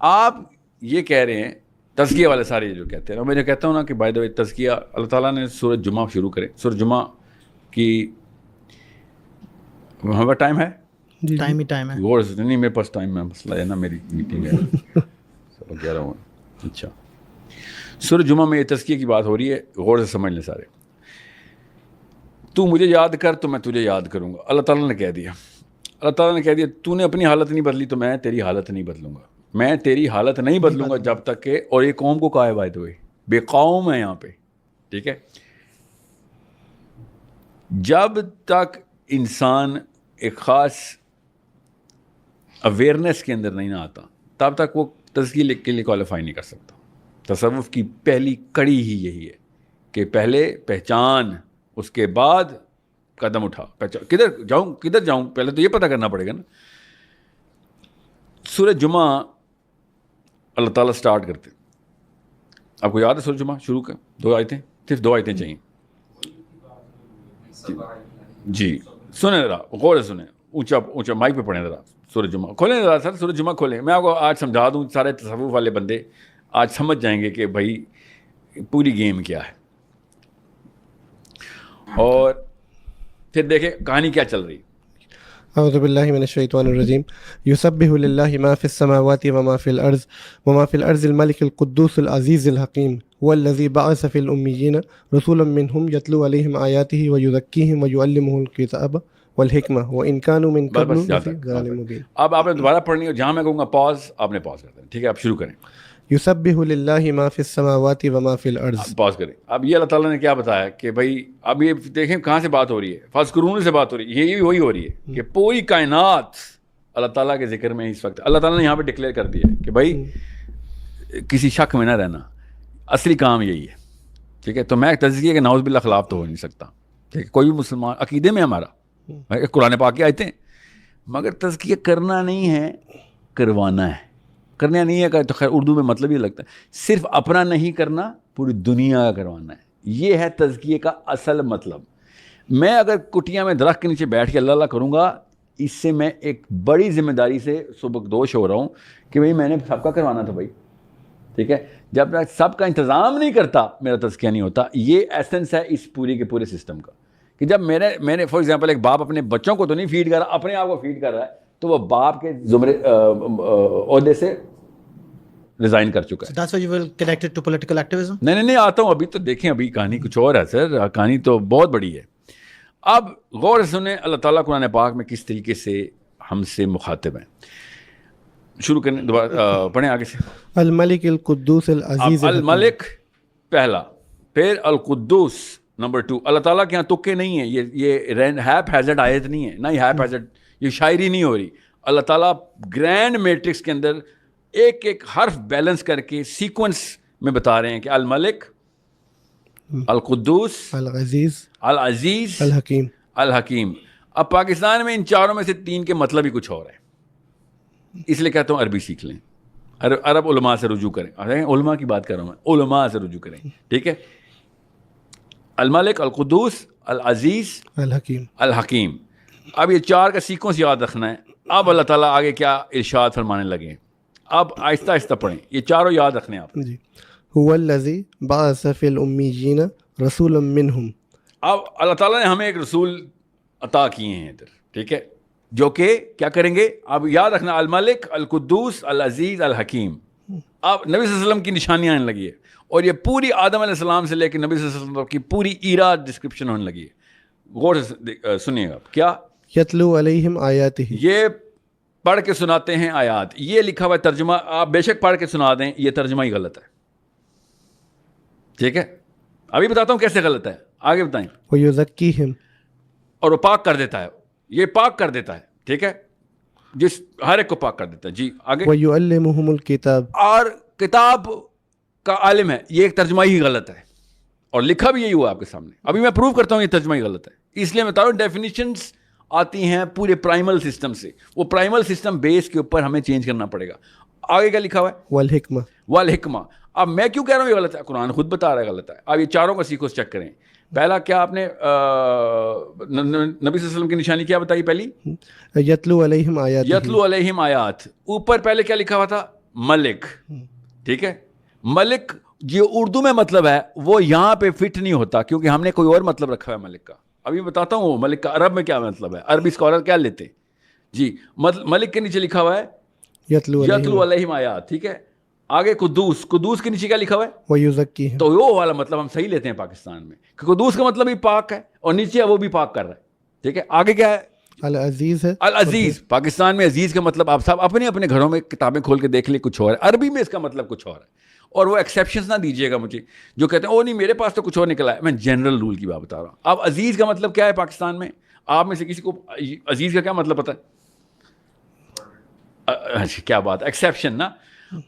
آپ یہ کہہ رہے ہیں تزکیہ والے سارے جو کہتے ہیں, میں جو کہتا ہوں نا کہ بائی دا وے تزکیہ اللہ تعالیٰ نے سورۃ جمعہ شروع کرے. سورۃ جمعہ کی ہمارا ٹائم ہے, ٹائم ہے غور سے نہیں, میرے پاس ٹائم ہے, مسئلہ ہے نا میری میٹنگ ہے سب کہہ رہا ہوں. اچھا, سورۃ جمعہ میں یہ تزکیہ کی بات ہو رہی ہے, غور سے سمجھ لیں سارے. تو مجھے یاد کر تو میں تجھے یاد کروں گا. اللہ تعالیٰ نے کہہ دیا, اللہ تعالیٰ نے کہہ دیا تو نے اپنی حالت نہیں بدلی تو میں تیری حالت نہیں بدلوں گا. میں تیری حالت نہیں بدلوں گا جب تک کہ, اور یہ قوم کو کہا ہے بائی دا وے, بے قوم ہے یہاں پہ, ٹھیک ہے. جب تک انسان ایک خاص اویئرنیس کے اندر نہیں نہ آتا تب تک وہ تزکیے کے لیے کوالیفائی نہیں کر سکتا. تصوف کی پہلی کڑی ہی یہی ہے کہ پہلے پہچان, اس کے بعد قدم اٹھا. کدھر جاؤں پہلے تو یہ پتہ کرنا پڑے گا نا. سورۃ جمعہ اللہ تعالیٰ سٹارٹ کرتے, آپ کو یاد ہے سورۃ جمعہ شروع کا 2 آیتیں, صرف 2 آیتیں چاہیے. جی سنیں ذرا, غور سے سنیں, اونچا مائک پہ پڑھیں ذرا. سورۃ جمعہ کھولیں ذرا سر, سورۃ جمعہ کھولیں. میں آپ کو آج سمجھا دوں, سارے تصوف والے بندے آج سمجھ جائیں گے کہ بھائی پوری گیم کیا ہے, اور پھر دیکھیں کہانی کیا چل رہی. اعوذ باللہ من الشیطان الرجیم. یسبح للہ ما فی السماوات وما فی الارض الملک القدوس العزیز الحکیم هو الذی بعث فی الامیین رسولا منہم یتلو علیہم آیاتہ ویزکیہم ویعلمہم الکتاب والحکمہ وان کانوا من قبل لفی ضلال مبین. اب آپ نے دوبارہ پڑھنی ہے, جہاں میں کہوں گا پاز آپ نے پاز کر دینا, ٹھیک ہے, آپ شروع کریں. یسبح للہ ما فی السماوات وما فی الارض. پاز کریں. اب یہ اللہ تعالیٰ نے کیا بتایا کہ بھائی اب یہ دیکھیں کہاں سے بات ہو رہی ہے, فاذکرونی سے بات ہو رہی ہے. یہ وہی ہو رہی ہے کہ پوری کائنات اللہ تعالیٰ کے ذکر میں اس وقت اللہ تعالیٰ نے یہاں پہ ڈکلیئر کر دیا کہ بھائی کسی شک میں نہ رہنا, اصلی کام یہی ہے, ٹھیک ہے. تو میں تزکیے کے نعوذ باللہ خلاف تو ہو نہیں سکتا, ٹھیک ہے. کوئی بھی مسلمان عقیدے میں ہمارا قرآن پاک کی آیتیں, مگر تزکیہ کرنا نہیں ہے, کروانا ہے. کرنا نہیں ہے تو خیر اردو میں مطلب یہ لگتا ہے, صرف اپنا نہیں کرنا, پوری دنیا کا کروانا ہے. یہ ہے تزکیے کا اصل مطلب. میں اگر کٹیا میں درخت کے نیچے بیٹھ کے اللہ اللہ کروں گا, اس سے میں ایک بڑی ذمہ داری سے سبکدوش ہو رہا ہوں کہ بھائی میں نے سب کا کروانا تھا بھائی, ٹھیک ہے. جب میں سب کا انتظام نہیں کرتا میرا تزکیہ نہیں ہوتا. یہ ایسنس ہے اس پوری کے پورے سسٹم کا کہ جب میں نے فار ایگزامپل ایک باپ اپنے بچوں کو تو نہیں فیڈ کر رہا, اپنے آپ کو فیڈ کر رہا ہے, تو وہ باپ کے زمرے عہدے سے ریزائن کر چکا ہے. That's why you will connect it to political activism? نہیں آتا ہوں, ابھی تو دیکھیں, ابھی کہانی کچھ اور ہے سر, کہانی تو بہت بڑی ہے. اب غور سے سنیں اللہ تعالیٰ قرآن پاک میں کس طریقے سے ہم سے مخاطب ہیں. شروع کریں, دوبارہ پڑھیں آگے سے. الملک القدوس العزیز. الملک پہلا, پھر القدوس نمبر 2 اللہ تعالیٰ کے یہاں تکے نہیں ہیں, یہ ہیپ ہیزڈ آیت نہیں ہے, نہ ہی ہیپ ہیزڈ یہ شاعری نہیں ہو رہی. اللہ تعالیٰ گرینڈ میٹرکس کے اندر ایک ایک حرف بیلنس کر کے سیکوینس میں بتا رہے ہیں کہ الملک, القدوس, العزیز, الحکیم. اب پاکستان میں ان چاروں میں سے 3 کے مطلب ہی کچھ اور ہے, اس لیے کہتا ہوں عربی سیکھ لیں, عرب علماء سے رجوع کریں. علماء کی بات کر رہا ہوں میں, علماء سے رجوع کریں, ٹھیک ہے. الملک, القدوس, العزیز, الحکیم. اب یہ 4 کا سیکوینس یاد رکھنا ہے. اب اللہ تعالیٰ آگے کیا ارشاد فرمانے لگے, اب آہستہ آہستہ پڑھیں, یہ چاروں یاد رکھنے آپ. جی هو الذی بعث فی الامیین رسولا منہم. اب اللہ تعالیٰ نے ہمیں ایک رسول عطا کیے ہیں ادھر, ٹھیک ہے, جو کہ کیا کریں گے, اب یاد رکھنا, الملک, القدوس, العزیز, الحکیم. اب نبی صلی اللہ علیہ وسلم کی نشانیاں آنے لگی ہے, اور یہ پوری آدم علیہ السلام سے لے کے نبی صلی اللہ علیہ وسلم کی پوری ایرا ڈسکرپشن ہونے لگی ہے. غور سے سنیے گا, کیا یتلو علیہم آیاتہ, یہ پڑھ کے سناتے ہیں آیات. یہ لکھا ہوا ہے ترجمہ, آپ بے شک پڑھ کے سنا دیں, یہ ترجمہ ہی غلط ہے, ٹھیک ہے. ابھی بتاتا ہوں کیسے غلط ہے, آگے بتائیں. ویزکیہم, اور وہ پاک کر دیتا ہے, یہ پاک کر دیتا ہے, ٹھیک ہے, جس ہر ایک کو پاک کر دیتا ہے. جی آگے. ویعلمہم الکتاب, اور کتاب کا عالم ہے, یہ ایک ترجمہ ہی غلط ہے, اور لکھا بھی یہی ہوا آپ کے سامنے. ابھی میں پروو کرتا ہوں یہ ترجمہ ہی غلط ہے, اس لیے میں بتا رہا ہوں ڈیفینیشنز آتی ہیں پورے پرائمل سسٹم سے, وہ پرائمل سسٹم بیس کے اوپر ہمیں چینج کرنا پڑے گا. آگے کیا لکھا ہوا ہے, والحکمہ, والحکمہ. اب میں کیوں کہہ رہا ہوں یہ غلط ہے, قرآن خود بتا رہا ہے غلط ہے. اب یہ چاروں کا سیکوینس چیک کریں. پہلا کیا آپ نے نبی صلی اللہ علیہ وسلم کی نشانی کیا بتائی پہلی, یتلو علیہم آیات, یتلو علیہم آیات. اوپر پہلے کیا لکھا ہوا تھا, ملک, ٹھیک ہے. ملک جو اردو میں مطلب ہے وہ یہاں پہ فٹ نہیں ہوتا, کیونکہ ہم نے کوئی اور مطلب رکھا ہے ملک کا. ابھی بتاتا ہوں ملک کا عرب میں کیا مطلب ہے, عربی اسکالر کیا لیتے ہیں. جی ملک کے نیچے لکھا ہوا ہے یتلو علیہم آیات, ٹھیک ہے. آگے قدوس, قدوس کے نیچے کیا لکھا ہوا ہے, ویزکیہم. تو وہ والا مطلب ہم صحیح لیتے ہیں پاکستان میں, کہ قدوس کا مطلب ہی پاک ہے, اور نیچے وہ بھی پاک کر رہا ہے, ٹھیک ہے. آگے کیا ہے, العزیز ہے, العزیز. پاکستان میں عزیز کا مطلب آپ صاحب اپنے اپنے گھروں میں کتابیں کھول کے دیکھ لیں, کچھ اور ہے. عربی میں اس کا مطلب کچھ اور ہے, اور وہ ایکسیپشنز نہ دیجیے گا مجھے جو کہتے ہیں او نہیں میرے پاس تو کچھ اور نکلا ہے. میں جنرل رول کی بات بتا رہا ہوں. اب عزیز کا مطلب کیا ہے پاکستان میں, آپ میں سے کسی کو عزیز کا کیا مطلب پتہ ہے؟ کیا بات, ایکسیپشن نا.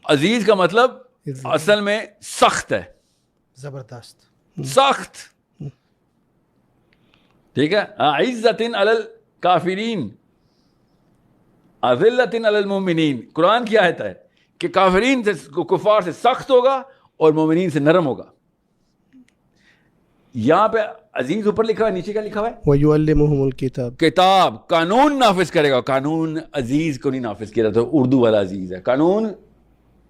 عزیز کا مطلب اصل میں سخت ہے, زبردست, سخت, ٹھیک ہے. عزت علی الکافرین اذلت علی المؤمنین. قرآن کی آیت ہے کہ کافرین سے, کفار سے سخت ہوگا اور مومنین سے نرم ہوگا. یہاں پہ عزیز اوپر لکھا ہے, نیچے کیا لکھا ہوا ہے, ویعلمہم الکتاب, کتاب. قانون نافذ کرے گا, قانون عزیز کو نہیں نافذ کیا جاتا, اردو والا عزیز ہے. قانون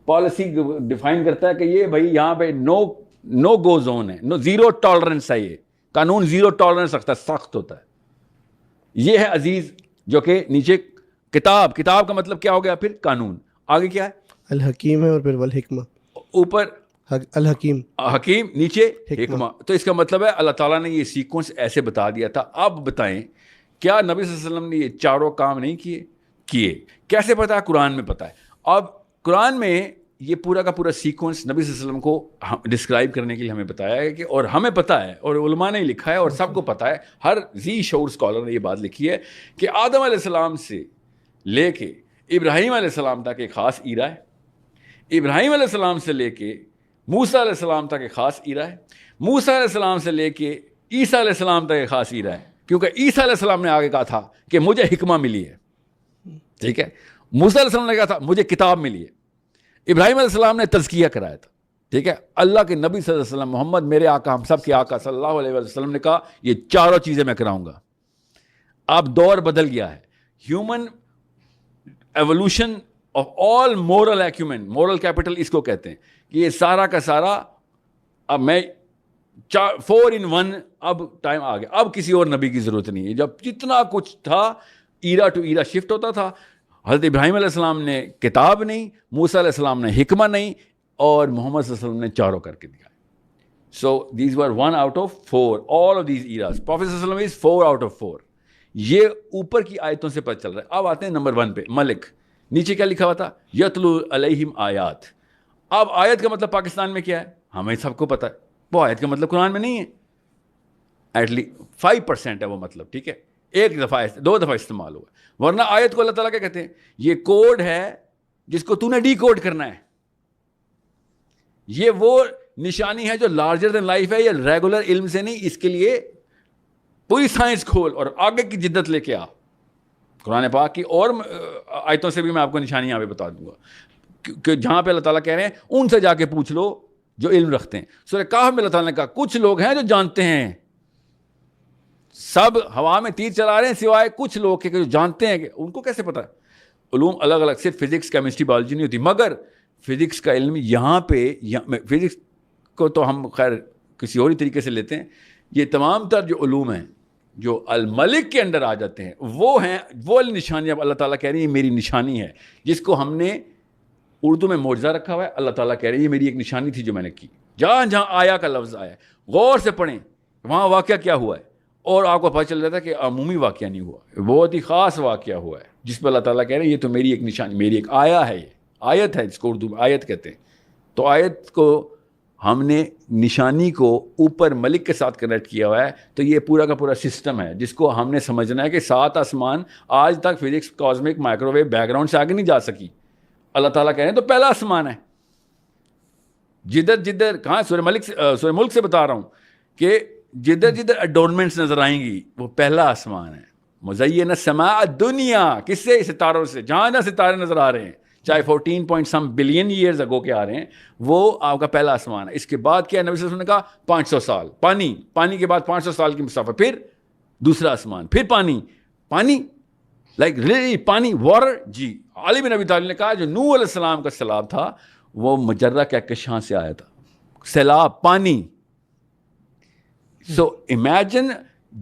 پالیسی ڈیفائن کرتا ہے کہ یہ بھائی یہاں پہ نو گو زون ہے, نو زیرو ٹالرنس ہے. یہ قانون زیرو ٹالرنس رکھتا ہے, سخت ہوتا ہے. یہ ہے عزیز, جو کہ نیچے کتاب. کتاب کا مطلب کیا ہو گیا پھر, قانون. آگے کیا ہے, الحکیم ہے, اور پھر والحکمہ, اوپر الحکیم, حکیم, نیچے حکمہ. تو اس کا مطلب ہے اللہ تعالیٰ نے یہ سیکوینس ایسے بتا دیا تھا. اب بتائیں کیا نبی صلی اللہ علیہ وسلم نے یہ چاروں کام نہیں کیے؟ کیسے پتا ہے؟ قرآن میں پتا ہے. اب قرآن میں یہ پورا کا پورا سیکوینس نبی صلی اللہ علیہ وسلم کو ڈسکرائب کرنے کے لیے ہمیں بتایا ہے کہ, اور ہمیں پتہ ہے, اور علماء نے لکھا ہے, اور سب کو پتہ ہے, ہر ذی شعور اسکالر نے یہ بات لکھی ہے کہ آدم علیہ السلام سے لے کے ابراہیم علیہ السلام تک ایک خاص ایرا ہے, ابراہیم علیہ السلام سے لے کے موسیٰ علیہ السلام تک ایک خاص ایرا ہے, موسیٰ علیہ السلام سے لے کے عیسیٰ علیہ السلام تک ایک خاص ایرا ہے, کیونکہ عیسیٰ علیہ السلام نے آگے کہا تھا کہ مجھے حکمہ ملی ہے, ٹھیک ہے. موسیٰ علیہ السلام نے کہا تھا مجھے کتاب ملی ہے. ابراہیم علیہ السلام نے تزکیہ کرایا تھا, ٹھیک ہے. اللہ کے نبی صلی اللہ علیہ وسلم محمد میرے آقا, ہم سب کے آقا صلی اللہ علیہ وسلم نے کہا یہ چاروں چیزیں میں کراؤں گا. اب دور بدل گیا ہے. Human evolution of all moral acumen, moral capital اس کو کہتے ہیں, کہ یہ سارا کا سارا اب میں 4 in 1 اب ٹائم آ گیا. اب کسی اور نبی کی ضرورت نہیں ہے. جب جتنا کچھ تھا ایرا ٹو ایرا شفٹ ہوتا تھا. حضرت ابراہیم علیہ السلام نے کتاب نہیں, موسیٰ علیہ السلام نے حکمہ نہیں, اور محمد صلی اللہ علیہ وسلم نے چاروں کر کے دیا. So these were 1 out of 4, all of these eras. Prophet صلی اللہ علیہ وسلم is 4 out of 4. یہ اوپر کی آیتوں سے پتہ چل رہا ہے. اب آتے ہیں نمبر 1 پہ, ملک. نیچے کیا لکھا ہوا تھا, یتلو علیہم آیات. اب آیت کا مطلب پاکستان میں کیا ہے, ہمیں سب کو پتہ ہے. وہ آیت کا مطلب قرآن میں نہیں ہے. ایٹ لیسٹ 5% ہے وہ مطلب, ٹھیک ہے, ایک دفعہ 2 دفعہ استعمال ہوا, ورنہ آیت کو اللہ تعالیٰ کیا کہتے ہیں, یہ کوڈ ہے جس کو تو نے ڈی کوڈ کرنا ہے. یہ وہ نشانی ہے جو لارجر دین لائف ہے, یہ ریگولر علم سے نہیں, اس کے لیے پوری سائنس کھول اور آگے کی جدت لے کے آ. قرآن پاک کی اور آیتوں سے بھی میں آپ کو نشانی یہاں پہ بتا دوں گا کہ جہاں پہ اللہ تعالیٰ کہہ رہے ہیں ان سے جا کے پوچھ لو جو علم رکھتے ہیں. سورہ کہف میں اللہ تعالیٰ نے کہا کچھ لوگ ہیں جو جانتے ہیں, سب ہوا میں تیر چلا رہے ہیں سوائے کچھ لوگ کے جو جانتے ہیں. کہ ان کو کیسے پتا؟ علوم الگ الگ, صرف فزکس کیمسٹری بایولوجی نہیں ہوتی, مگر فزکس کا علم یہاں پہ, فزکس کو تو ہم خیر کسی اور طریقے سے لیتے ہیں, یہ تمام تر جو علوم ہیں جو الملک کے اندر آ جاتے ہیں وہ ہیں وہ نشانی. اب اللہ تعالیٰ کہہ رہے ہیں یہ میری نشانی ہے جس کو ہم نے اردو میں معجزہ رکھا ہوا ہے. اللہ تعالیٰ کہہ رہے ہیں یہ میری ایک نشانی تھی جو میں نے کی. جہاں جہاں آیا کا لفظ آیا غور سے پڑھیں وہاں واقعہ کیا ہوا ہے, اور آپ کو پتہ چل جاتا ہے کہ عمومی واقعہ نہیں ہوا, بہت ہی خاص واقعہ ہوا ہے جس پہ اللہ تعالیٰ کہہ رہے ہیں یہ تو میری ایک نشانی, میری ایک آیا ہے, یہ آیت ہے جس کو اردو میں آیت کہتے ہیں. تو آیت کو ہم نے نشانی کو اوپر ملک کے ساتھ کنیکٹ کیا ہوا ہے. تو یہ پورا کا پورا سسٹم ہے جس کو ہم نے سمجھنا ہے کہ 7 آسمان آج تک physics cosmic microwave background سے آگے نہیں جا سکی. اللہ تعالیٰ کہہ رہے ہیں تو پہلا آسمان ہے. جدھر کہاں سورہ ملک سے بتا رہا ہوں کہ جدھر اڈورنمنٹس نظر آئیں گی وہ پہلا آسمان ہے. مزین السماء الدنیا, کس سے؟ ستاروں سے. جہاں جہاں ستارے نظر آ رہے ہیں چاہے 14 بلین ایئرز اگو کے آ رہے ہیں وہ آپ کا پہلا آسمان ہے. اس کے بعد کیا نبی صلی اللہ علیہ وسلم نے کہا 500 سال پانی کے بعد 500 سال کی مسافت, پھر دوسرا آسمان, پھر پانی لائک ریلی پانی واٹر. جی علی بن ابی طالب نے کہا جو نوح علیہ السلام کا سیلاب تھا وہ مجرہ کہکشاں سے آیا تھا, سیلاب پانی. سو امیجن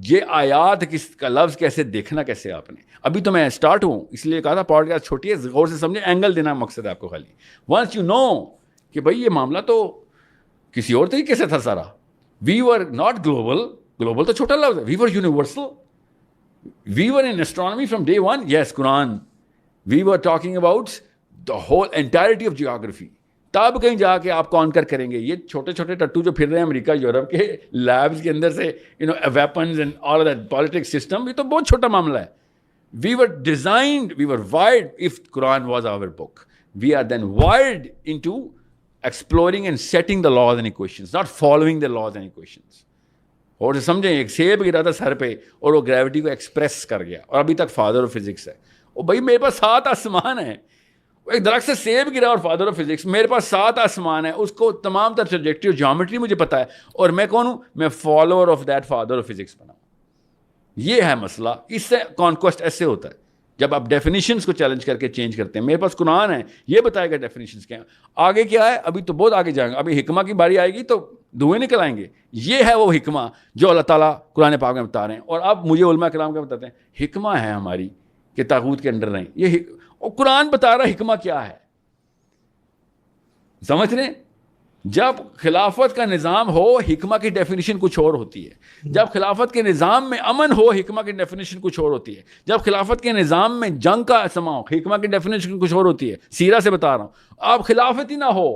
یہ آیات کس کا لفظ کیسے دیکھنا کیسے آپ نے. ابھی تو میں اسٹارٹ ہوں اس لیے کہا تھا پوڈ کاسٹ چھوٹی ہے, غور سے سمجھیں, اینگل دینا مقصد ہے آپ کو خالی. ونس یو نو کہ بھائی یہ معاملہ تو کسی اور طریقے سے تھا سارا. وی ور ناٹ گلوبل تو چھوٹا لفظ ہے, we were universal, we were in astronomy from day one. Yes Quran, we were talking about the whole entirety of geography. تب کہیں جا کے آپ کانکر کریں گے. یہ چھوٹے چھوٹے ٹٹو جو پھر رہے ہیں امریکہ یورپ کے لیبس کے اندر سے, weapons and all that politics system, یہ تو بہت چھوٹا معاملہ ہے. We were designed, we were wired, if Quran was our book, we are then wired into exploring and setting the laws and equations, not following the laws and equations. اور سمجھیں ایک سیب گرا تھا سر پہ اور وہ گریوٹی کو ایکسپریس کر گیا, اور ابھی تک فادر آف فزکس ہے. اور بھائی میرے پاس 7 آسمان ہیں, ایک درخت سے سیب گرا اور فادر آف فزکس, میرے پاس 7 آسمان ہیں, اس کو تمام تر ٹریجیکٹری اور جیومیٹری مجھے پتا ہے, اور میں کون ہوں؟ میں follower of that father of physics بنا. یہ ہے مسئلہ. اس سے کانکوسٹ ایسے ہوتا ہے جب آپ ڈیفینیشنس کو چیلنج کر کے چینج کرتے ہیں. میرے پاس قرآن ہے, یہ بتائے گا ڈیفینیشنس کیا ہیں, آگے کیا ہے, ابھی تو بہت آگے جائیں گے. ابھی حکمہ کی باری آئے گی تو دھوئیں نکل آئیں گے. یہ ہے وہ حکمہ جو اللہ تعالیٰ قرآن پاک میں بتا رہے ہیں. اور اب مجھے علماء کرام کیا بتاتے ہیں, حکمہ ہے ہماری کہ طاغوت کے اندر رہیں. یہ اور قرآن بتا رہا ہے حکمہ کیا ہے. سمجھ رہے ہیں؟ جب خلافت کا نظام ہو حکمہ کی ڈیفینیشن کچھ اور ہوتی ہے. جب خلافت کے نظام میں امن ہو حکمہ کی ڈیفینیشن کچھ اور ہوتی ہے. جب خلافت کے نظام میں جنگ کا سما ہو حکمہ کی ڈیفینیشن کچھ اور ہوتی ہے. سیرہ سے بتا رہا ہوں. آپ خلافت ہی نہ ہو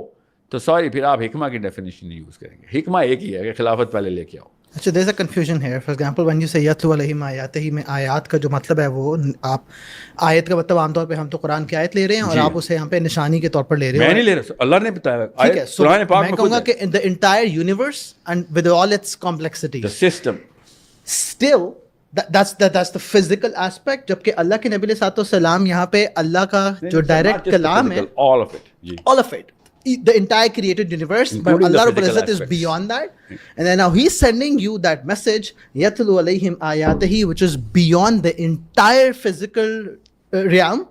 تو سوری پھر آپ حکمہ کی ڈیفینیشن نہیں یوز کریں گے. حکمہ ایک ہی ہے کہ خلافت پہلے لے کے آؤ. اچھا, there is a confusion here. For example when you say یتلو علیہم آیاتہ میں آیات کا جو مطلب ہے وہ آپ آیت کا مطلب عام طور پہ ہم تو قرآن کی آیت لے رہے ہیں اور آپ اسے یہاں پہ نشانی کے طور پر لے رہے ہیں. میں نہیں لے رہا, اللہ نے بتایا. ٹھیک ہے, قرآن پاک میں کہوں گا کہ the entire universe and with all its complexity, the system, still that's the physical aspect. جبکہ اللہ کے نبی علیہ السلام یہاں پہ اللہ کا جو ڈائریکٹ کلام ہے, all of it, the entire created universe, but Allah Rabbul Izzat is beyond that. And then now he's sending you that message, yatlu alayhim ayatihi, which is beyond the entire physical realm.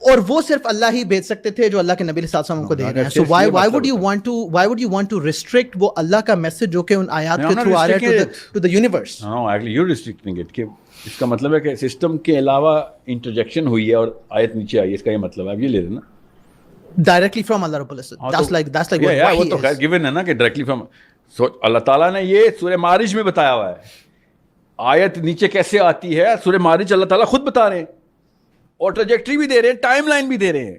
اور وہ صرف اللہ ہی بھیج سکتے تھے جو اللہ کے نبی صلی اللہ علیہ وسلم کو دے رہے ہیں. So why would you want to restrict وہ اللہ کا میسج جو کہ ان آیات کے تھرو آ رہا ہے to the universe? No, actually you're restricting it. کہ اس کا مطلب ہے کہ سسٹم کے علاوہ انٹرجیکشن ہوئی ہے اور آیت نیچے آئی ہے, اس کا یہ مطلب ہے. اب یہ لے لینا directly from Allah Rabbul Izzat. That's like what وہ تو خیر given ہے نا کہ directly from. So اللہ تعالیٰ نے یہ سورہ معارج میں بتایا ہوا ہے. آیت نیچے کیسے آتی ہے سورہ معارج اللہ تعالیٰ خود بتا رہے ہیں, اور ٹریجیکٹری بھی دے رہے ہیں, ٹائم لائن بھی دے رہے ہیں.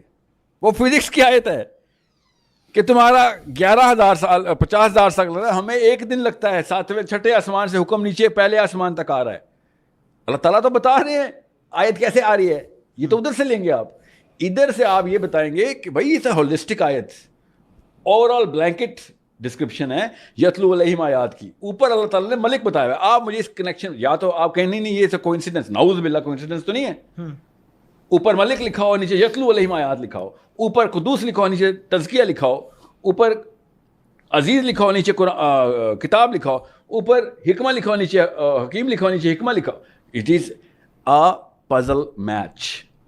وہ فزکس کی آیت ہے. کہ تمہارا 11,000 سال 50,000 سال لگتا ہے, ہمیں ایک دن لگتا ہے, 7ویں 6ٹھے آسمان سے حکم نیچے پہلے آسمان تک آ رہا ہے. اللہ تعالیٰ تو بتا رہے ہیں آیت کیسے آ رہی ہے, یہ تو ادھر سے لیں گے آپ. ادھر سے آپ یہ بتائیں گے کہ بھائی یہ ہولسٹک آیت, اوور آل بلینکٹ ڈسکرپشن ہے یتلو علیہم آیات کی. اوپر اللہ تعالیٰ نے ملک بتایا ہوا ہے. آپ مجھے اس کنیکشن, یا تو آپ کہیں نہیں یہ کوئنسیڈنس, نعوذ باللہ کوئنسیڈنس تو نہیں ہے. اوپر ملک لکھا ہو, نیچے یتلو علیہم آیات لکھا ہو, اوپر قدوس لکھا ہو, نیچے تزکیہ لکھا ہو, اوپر عزیز لکھا ہو, نیچے کتاب لکھا ہو, اوپر حکمہ لکھا ہو, نیچے حکیم لکھا ہو, نیچے حکمہ لکھا ہو. It is a puzzle match.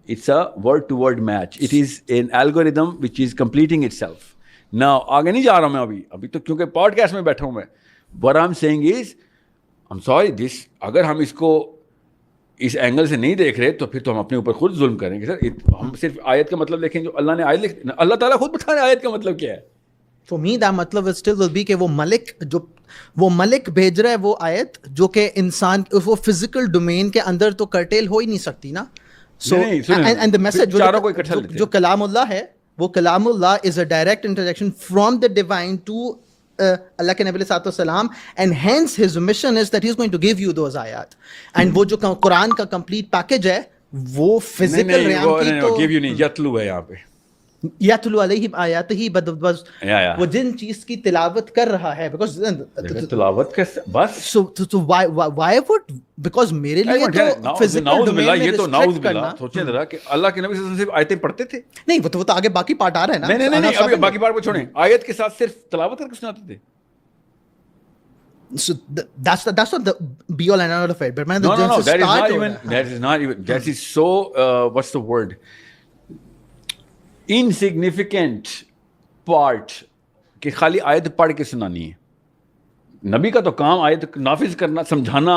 It's a word-to-word match. It is an algorithm which is completing itself. Now, آگے نہیں جا رہا میں ابھی تو کیونکہ پوڈ کاسٹ میں بیٹھا ہوں میں. What I'm saying is, I'm sorry, this اگر ہم اس کو اس اینگل سے نہیں دیکھ رہے تو پھر تو ہم اپنے اوپر خود ظلم کریں گے. سر ہم صرف آیت کا مطلب دیکھیں جو اللہ نے آیت لکھ, اللہ تعالیٰ خود بتا رہے آیت کا مطلب کیا ہے. For me that مطلب still will be کہ وہ ملک بھیج رہا ہے وہ آیت جو کہ انسان وہ فزیکل ڈومین کے اندر تو کرٹیل ہو ہی نہیں سکتی نا. سو اینڈ the message جو کلام اللہ ہے وہ کلام اللہ is a direct interjection from the divine to اللہ کے نبی علیہ الصلوۃ والسلام, and hence his mission is that he is going to give you those آیات. And وہ جو قرآن کا complete package ہے وہ فزیکل ریام کی تو give you نہیں, یتلو ہے یہاں پہ, یتلو علیہم آیاتہ, وہ جن چیز کی تلاوت کر رہا ہے, because تلاوت کا بس so why would, because میرے لیے تو physical domain میں یہ تو نعوذ باللہ. سوچیں ذرا کہ اللہ کے نبی صلی اللہ علیہ وسلم صرف آیتیں پڑھتے تھے. نہیں وہ تو آگے باقی پارٹ آ رہا ہے نا. نہیں ابھی باقی پارٹ کو چھوڑیں, آیت کے ساتھ صرف تلاوت کر کے سناتے تھے. So that's not the be all and end all of it. But man, no, that is so what's the word, insignificant part کہ خالی آیت پڑھ کے سنانی ہے. نبی کا تو کام آیت نافذ کرنا, سمجھانا.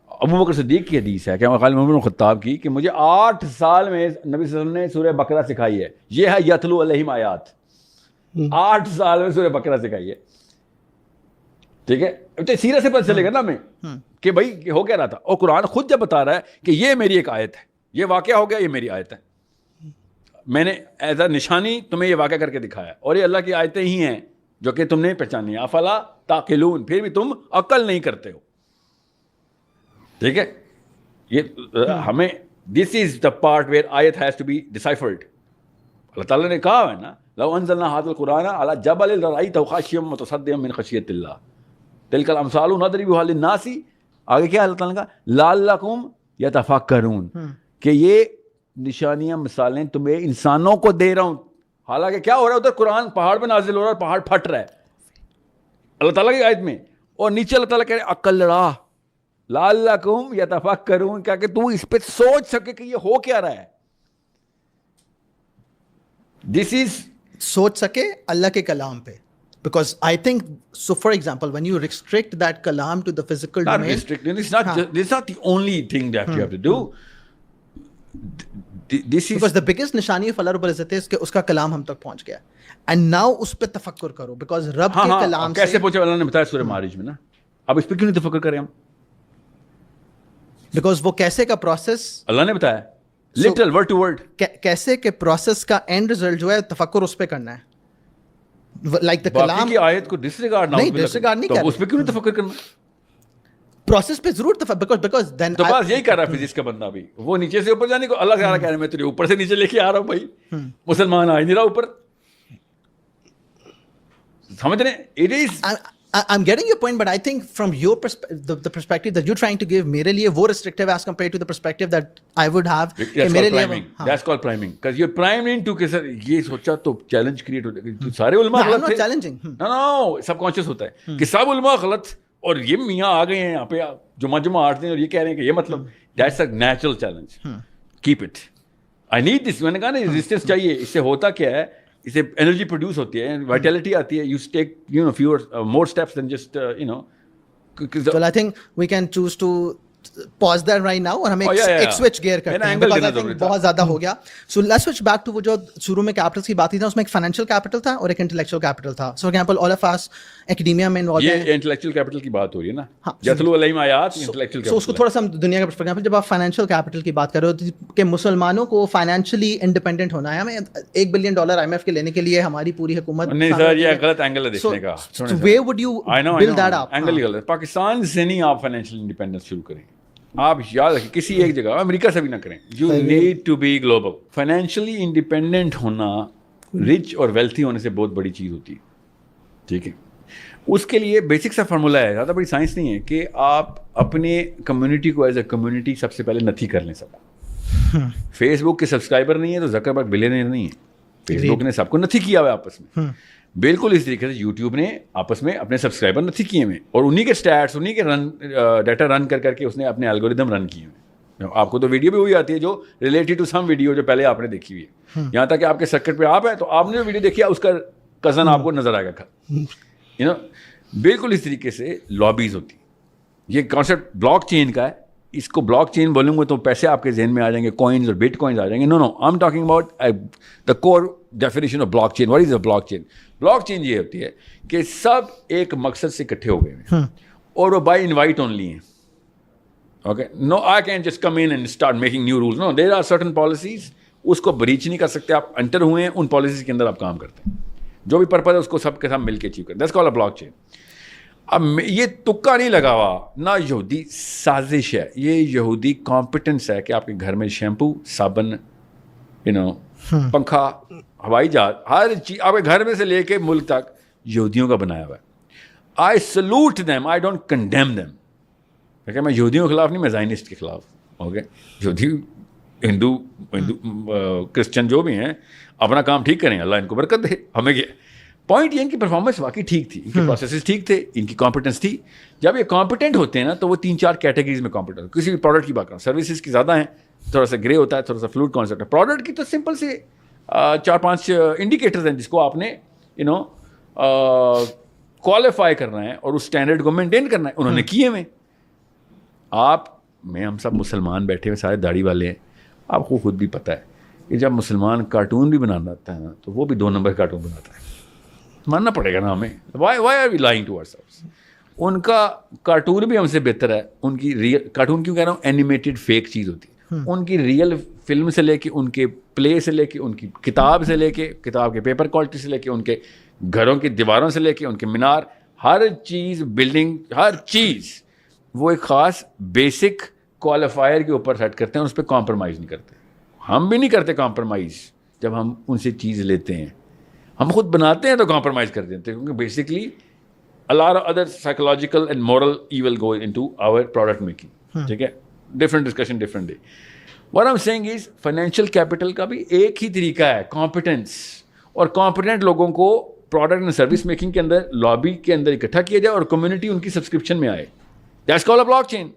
ابو بکر صدیق کی حدیث ہے کہ خالد عمر بن خطاب کی کہ مجھے 8 سال میں نبی صلی اللہ علیہ وسلم نے سورہ بقرہ سکھائی ہے. یہ ہے یتلو علیہم آیات, 8 سال میں سورہ بقرہ سکھائی ہے. ٹھیک ہے, سیرت سے پتہ چلے گا نا ہمیں کہ بھائی ہو کیا رہا تھا. اور قرآن خود جب بتا رہا ہے کہ یہ میری ایک آیت ہے, یہ واقعہ ہو گیا, یہ میری آیت ہے, میں نے ایز اے نشانی تمہیں یہ واقعہ کر کے دکھایا, اور یہ اللہ کی آیتیں ہی ہیں جو کہ تم نے پہچانی ہیں. افلا تعقلون, پھر بھی تم عقل نہیں کرتے ہو. ٹھیک ہے, یہ ہمیں دس از دا پارٹ ویئر آیت ہیز ٹو بی ڈیسائفرڈ. اللہ تعالیٰ نے کہا ہے نا لو انزلنا ھذا القرآن علی جبل لرأیتہ خاشعا متصدعا من خشیۃ اللہ تلک الامثال نضربها للناس. آگے کیا اللہ تعالیٰ کا لعلکم یتفکرون, کہ یہ نشانیاں مثالیں تمہیں انسانوں کو دے رہا ہوں. حالانکہ کیا ہو رہا ہے ادھر, قرآن پہاڑ پہ نازل ہو رہا ہے, پہاڑ پھٹ رہا ہے اللہ تعالیٰ کی آیت میں, اور نیچے اللہ تعالیٰ کہہ رہے ہیں عقل لڑا لعلکم یتفکرون, کیا کہ تو اس پہ سوچ سکے کہ یہ ہو کیا رہا ہے. دس از سوچ سکے اللہ کے کلام پہ. Because I think, so for example, when you restrict that kalam to the physical domain, it's not the only thing that you have to do. This is because the biggest nishani of Allah Rabbul Izzat is کہ اس کا کلام ہم تک پہنچ گیا, and now اس پہ تفکر کرو, because رب کے کلام سے کیسے پہنچا اللہ نے بتایا سورہ معارج میں نا. اب اس پہ کیوں نہیں تفکر کریں ہم, because وہ کیسے کا پروسیس اللہ نے بتایا literal word to word. کیسے کے پروسیس کا اینڈ ریزلٹ جو ہے تفکر اس پہ کرنا ہے. لائک دا کلام کی آیت کو ڈسریگارڈ نہیں کر, اس پہ کیوں نہیں تفکر کرنا. پروسیس پہ ضرور because then تو بس یہی کر رہا ہے فزکس کا بندہ بھی, وہ نیچے سے اوپر جانے کو اللہ تعالیٰ کہہ رہا ہے میں تجھے اوپر سے نیچے لے کے آ رہا ہوں. بھائی مسلمان آ نہیں رہا اوپر, سمجھ رہے ہیں. It is I'm getting your point, but I think from your the perspective that you're trying to give, میرے لیے وہ restrictive as compared to the perspective that I would have. That's called priming. Because you're primed into کہ سر یہ سوچا تو چیلنج کریٹ ہوتا ہے. سارے علماء غلط تھے. challenging. No, سب کانشیس ہوتا ہے کہ سب علماء غلط, اور یہ میاں آ گئے ہیں یہاں پہ جمعہ آٹھ دن اور یہ کہہ رہے ہیں کہ یہ مطلب. That's a natural challenge. Keep it. I need this. میں نے کہا نا resistance چاہیے. اس سے ہوتا کیا ہے, اس سے انرجی پروڈیوس ہوتی ہے, وائٹیلٹی آتی ہے. You take fewer more steps than just Well, I think we can choose to pause that right now اور ہمیں ایک switch gear کرتے ہیں because I think بہت زیادہ ہو گیا. So let's switch back to وہ جو شروع میں capitals کی بات کی تھی, اس میں ایک financial capital تھا اور ایک intellectual capital تھا. So for example all of us academia میں involved ہیں. یہ intellectual capital کی بات ہو رہی ہے نا, یتلو علیہم آیات intellectual capital. So اس کو تھوڑا سا ہم دنیا کا perspective, جب آپ financial capital کی بات کر رہے ہو کہ مسلمانوں کو financially independent ہونا ہے, ہمیں $1 billion IMF کے لینے کے لیے ہماری پوری حکومت. نہیں سر, یہ غلط اینگل ہے دیکھنے کا. So where would you build that up? Angle ہی غلط. پاکستان سے نہیں آپ فائنینشیل انڈیپینڈنس شروع کریں. آپ یاد رکھیں کسی ایک جگہ, امریکہ سے بھی نہ کریں. You need to be global. Financially independent ہونا رچ اور ویلتھی ہونے سے بہت بڑی چیز ہوتی ہے, ٹھیک ہے. اس کے لیے بیسک سا فارمولا ہے, زیادہ بڑی سائنس نہیں ہے, کہ آپ اپنے کمیونٹی کو ایز اے کمیونٹی سب سے پہلے نتھی کر لیں. سب فیس بک کے سبسکرائبر نہیں ہے تو زکربرگ بلیئنئر نہیں ہے. فیس بک نے سب کو نتھی کیا ہوا ہے آپس میں. بالکل اس طریقے سے یوٹیوب نے آپس میں اپنے سبسکرائبر نتھی کیے ہوئے, اور انہی کے اسٹیٹس, انہی کے ڈیٹا رن کر کے اس نے اپنے الگوریدم رن کیے ہوئے. آپ کو تو ویڈیو بھی وہی آتی ہے جو ریلیٹڈ ٹو سم ویڈیو جو پہلے آپ نے دیکھی ہوئی ہے. یہاں تک کہ آپ کے سرکٹ پہ آپ ہیں تو آپ نے جو ویڈیو دیکھی ہے اس کا کزن آپ کو نظر آئے گا. یو نو بالکل اس طریقے سے لابیز ہوتی. یہ کانسیپٹ بلاک چین کا ہے. اس کو بلاک چین بولوں گے تو پیسے آپ کے ذہن میں آ جائیں گے, کوئنز اور بٹ کوئنز آ جائیں گے. No I am talking about the core definition of blockchain. What is the blockchain? Blockchain یہ ہوتی ہے کہ سب ایک مقصد سے اکٹھے ہو گئے ہیں اور وہ بائی انوائٹ اونلی ہیں. Okay, no I can just come in and start making new rules. No, there are certain policies, اس کو بریچ نہیں کر سکتے. آپ انٹر ہوئے ہیں, ان پالیسیز کے اندر آپ کام کرتے ہیں, جو بھی پرپز ہے اس کو سب کے ساتھ مل کے اچیو کرتے ہیں. That's called a blockchain. اب یہ تکا نہیں لگا ہوا, نہ یہودی سازش ہے, یہ یہودی کمپٹنس ہے کہ آپ کے گھر میں شیمپو, صابن, یو نو, پنکھا, ہوائی جہاز, ہر چیز آپ کے گھر میں سے لے کے ملک تک یہودیوں کا بنایا ہوا ہے. I salute them, I don't condemn them. دیکھیں میں یہودیوں کے خلاف نہیں, میں زائنسٹ کے خلاف. اوکے, یہودی, ہندو, کرسچن جو بھی ہیں اپنا کام ٹھیک کریں, اللہ ان کو برکت دے. ہمیں کیا پوائنٹ یہ ان کی پرفارمنس واقعی ٹھیک تھی, ان کے پروسیسز ٹھیک تھے, ان کی کمپٹنس تھی. جب یہ کمپٹنٹ ہوتے ہیں نا تو وہ 3-4 کیٹیگریز میں کمپٹنٹ ہوتے ہیں. کسی بھی پروڈکٹ کی بات کروں, سروسز کی زیادہ ہیں, تھوڑا سا گرے ہوتا ہے, تھوڑا سا فلوئڈ کانسیپٹ ہے. پروڈکٹ کی تو سمپل سے 4-5 انڈیکیٹرز ہیں جس کو آپ نے یو نو کوالیفائی کرنا ہے اور اس اسٹینڈرڈ کو مینٹین کرنا ہے. انہوں نے کیے ہوئے. آپ میں, ہم سب مسلمان بیٹھے ہوئے سارے داڑھی والے ہیں, آپ کو خود بھی پتہ ہے کہ جب مسلمان کارٹون بھی بنانا آتا ہے نا تو وہ بھی 2 نمبر کارٹون بناتا ہے. ماننا پڑے گا نا ہمیں. Why are we lying to ourselves? ان کا کارٹون بھی ہم سے بہتر ہے. ان کی ریئل کارٹون کیوں کہہ رہا ہوں, اینیمیٹڈ فیک چیز ہوتی ہے. ان کی ریئل فلم سے لے کے, ان کے پلے سے لے کے, ان کی کتاب سے لے کے, کتاب کے پیپر کوالٹی سے لے کے, ان کے گھروں کی دیواروں سے لے کے, ان کے مینار, ہر چیز, بلڈنگ, ہر چیز وہ ایک خاص بیسک کوالیفائر کے اوپر سیٹ کرتے ہیں, اس پہ کمپرومائز نہیں کرتے. ہم بھی نہیں کرتے کمپرومائز. جب ہم ان سے چیز لیتے ہیں, ہم خود بناتے ہیں تو کمپرومائز کر دیتے ہیں, کیونکہ basically a lot of other psychological and moral evil go into our product making. ٹھیک ہے, different discussion, different day. What I'm saying is financial capital کا بھی ایک ہی طریقہ ہے, competence. اور competent لوگوں کو product and service making کے اندر, lobby کے اندر اکٹھا کیا جائے اور community ان کی subscription میں آئے. That's called a blockchain.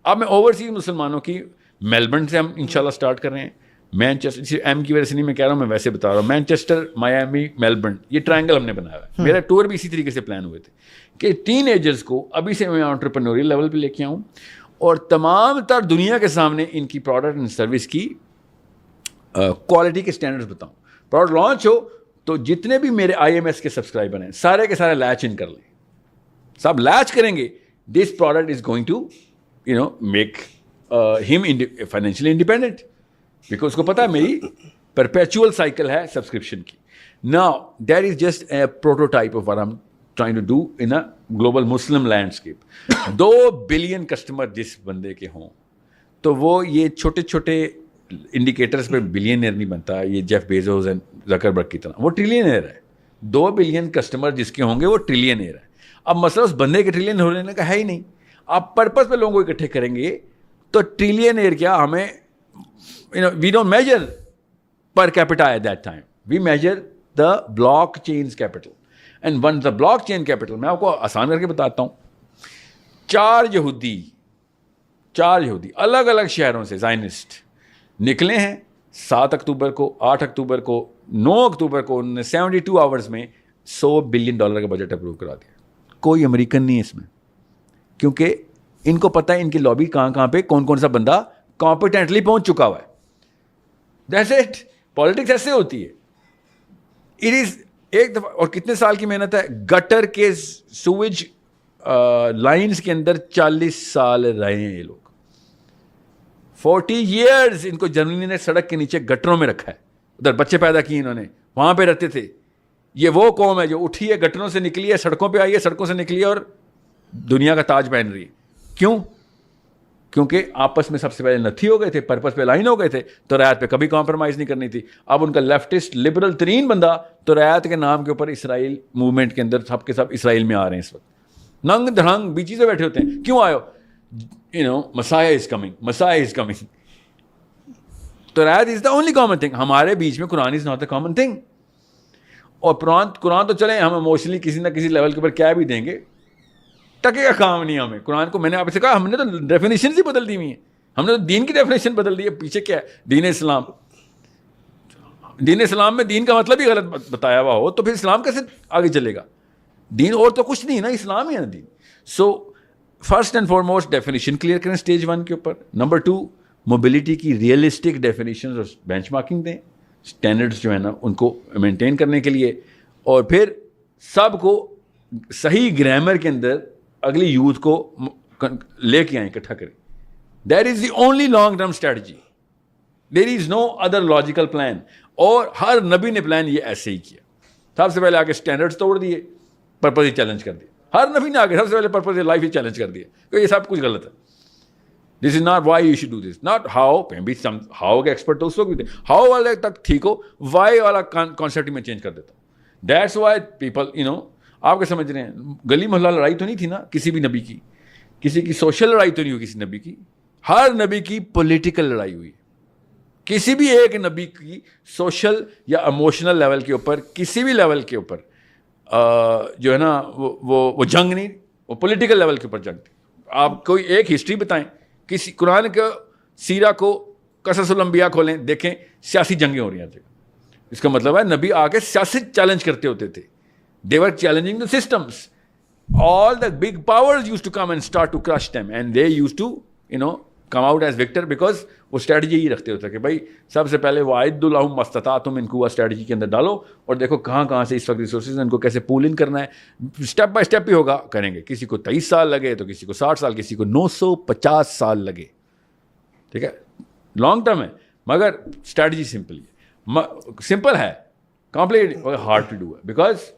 اب میں overseas مسلمانوں کی, میلبرن سے ہم انشاءاللہ اسٹارٹ کر رہے ہیں, مینچسٹر, ایم کی وجہ سے نہیں میں کہہ رہا ہوں, میں ویسے بتا رہا ہوں, مینچسٹر, میامی, میلبرن, یہ ٹرائنگل ہم نے بنایا ہے. میرا ٹور بھی اسی طریقے سے پلان ہوئے تھے کہ ٹین ایجرز کو ابھی سے میں انٹرپرینوریل لیول پہ لے کے آؤں اور تمام تر دنیا کے سامنے ان کی پروڈکٹ اینڈ سروس کی کوالٹی کے اسٹینڈرڈز بتاؤں. پروڈکٹ لانچ ہو تو جتنے بھی میرے آئی ایم ایس کے سبسکرائبر ہیں سارے کے سارے لیچ ان کر لیں. سب لیچ کریں گے, this product is going to you know make ہم فائنینشلی انڈیپینڈنٹ, بیکاز اس کو پتا ہے میری پرپیچول سائیکل ہے سبسکرپشن کی. Now that is just a prototype of what I'm trying to do in a global Muslim landscape. 2 billion customer جس بندے کے ہوں تو وہ یہ چھوٹے چھوٹے انڈیکیٹرز پہ بلینئر نہیں بنتا. یہ جیف بیزوس اینڈ زکربرگ کی طرح وہ ٹریلینئر ہے. 2 بلین کسٹمر جس کے ہوں گے وہ ٹریلینئر ہے. اب مسئلہ اس بندے کے ٹریلین ہونے کا ہے ہی نہیں. آپ پرپز پہ لوگوں کو اکٹھے کریں گے تو ٹریلینئر کیا, ہمیں we don't measure per capita at that time. We measure the blockchain's capital. And when the blockchain capital, میں آپ کو آسان کر کے بتاتا ہوں, 4 یہودی الگ الگ شہروں سے زائنسٹ نکلے ہیں 7 اکتوبر کو, 8 اکتوبر کو, 9 اکتوبر کو. انہوں نے 72 آورز میں $100 بلین کا بجٹ اپروو کرا دیا. کوئی امریکن نہیں ہے اس میں, کیونکہ ان کو پتہ ہے ان کی لابی کہاں پہ کون کون سا بندہ کمپیٹنٹلی پہنچ چکا ہوا ہے. That's it. پالیٹکس ایسے ہوتی ہے. اٹ از ایک دفعہ, اور کتنے سال کی محنت ہے, گٹر کے سویج لائنز کے اندر 40 سال رہے ہیں یہ لوگ. 40 years ان کو جرمنی نے سڑک کے نیچے گٹروں میں رکھا ہے. ادھر بچے پیدا کیے انہوں نے, وہاں پہ رہتے تھے. یہ وہ قوم ہے جو اٹھی ہے, گٹروں سے نکلی ہے, سڑکوں پہ آئی ہے, سڑکوں سے نکلی ہے اور دنیا کا تاج پہن رہی ہے. کیوں؟ کیونکہ آپس میں سب سے پہلے نتھی ہو گئے تھے, پرپس پہ لائن ہو گئے تھے, تو رعایت پہ کبھی کمپرومائز نہیں کرنی تھی. اب ان کا لیفٹسٹ لبرل ترین بندہ تو رعایت کے نام کے اوپر اسرائیل موومنٹ کے اندر سب کے سب اسرائیل میں آ رہے ہیں اس وقت. ننگ دھڑنگ بیچی سے بیٹھے ہوتے ہیں. کیوں آئے ہو؟ مسایہ از کمنگ, مسایہ از کمنگ. تو رعایت is the only common thing. ہمارے بیچ میں Quran is not the common thing. اور قرآن تو چلیں ہم ایموشنلی کسی نہ کسی لیول کے اوپر کیا بھی دیں گے, ٹکے کا کام نہیں ہمیں. قرآن کو میں نے آپ سے کہا, ہم نے تو ڈیفینیشن ہی بدل دی ہوئی ہیں. ہم نے تو دین کی ڈیفینیشن بدل دی ہے. پیچھے کیا ہے دین اسلام. دین اسلام میں دین کا مطلب ہی غلط بتایا ہوا ہو تو پھر اسلام کیسے آگے چلے گا؟ دین اور تو کچھ نہیں نا, اسلام ہی ہے نا دین. So first and foremost definition clear کریں اسٹیج 1 کے اوپر. نمبر 2, موبلٹی کی ریئلسٹک ڈیفینیشن اور بینچ مارکنگ دیں, اسٹینڈرڈس جو ہے نا ان کو مینٹین کرنے کے لیے. اور پھر سب کو صحیح گرامر کے اندر اگلی یوتھ کو لے کے آئیں, اکٹھا کریں. That is the only long term strategy. There is no other logical plan. اور ہر نبی نے پلان یہ ایسے ہی کیا. سب سے پہلے آگے اسٹینڈرڈس توڑ دیے, پرپز ہی چیلنج کر دیا. ہر نبی نے آگے سب سے پہلے پرپز لائف ہی چیلنج کر دیا کہ یہ سب کچھ غلط ہے. This is not why you should do this, not how. How کے ایکسپرٹ تو اس وقت بھی تھے, ہاؤ والے تک ٹھیک ہو, وائی والا کانسیپٹ میں چینج کر دیتا ہوں. دیٹس وائی پیپل آپ کے سمجھ رہے ہیں, گلی محلہ لڑائی تو نہیں تھی نا کسی بھی نبی کی, کسی کی سوشل لڑائی تو نہیں ہوئی کسی نبی کی. ہر نبی کی پولیٹیکل لڑائی ہوئی. کسی بھی ایک نبی کی سوشل یا ایموشنل لیول کے اوپر, کسی بھی لیول کے اوپر جو ہے نا وہ جنگ نہیں, وہ پولیٹیکل لیول کے اوپر جنگ تھی. آپ کوئی ایک ہسٹری بتائیں, کسی قرآن کا سیرہ کو قصص الانبیاء کھولیں, دیکھیں سیاسی جنگیں ہو رہی ہیں ہر جگہ. اس کا مطلب ہے نبی آ کے سیاست چیلنج کرتے ہوتے تھے. They were challenging the systems. All the big powers used to come and start to crush them, and they used to come out as victor because وہ اسٹریٹجی ہی رکھتے ہوتے کہ بھائی سب سے پہلے وَأَعِدُّوا لَهُم مَا اسْتَطَعْتُم, ان کو اسٹریٹجی کے اندر ڈالو اور دیکھو کہاں سے اس وقت ریسورسز ان کو کیسے پول ان کرنا ہے. اسٹیپ بائی اسٹیپ ہی ہوگا, کریں گے. کسی کو 23 سال لگے تو کسی کو 60 سال, کسی کو 950 سال لگے. ٹھیک ہے, لانگ ٹرم ہے مگر اسٹریٹجی سمپل ہے. کمپلیٹ ہارڈ ٹو ڈو ہے بیکاز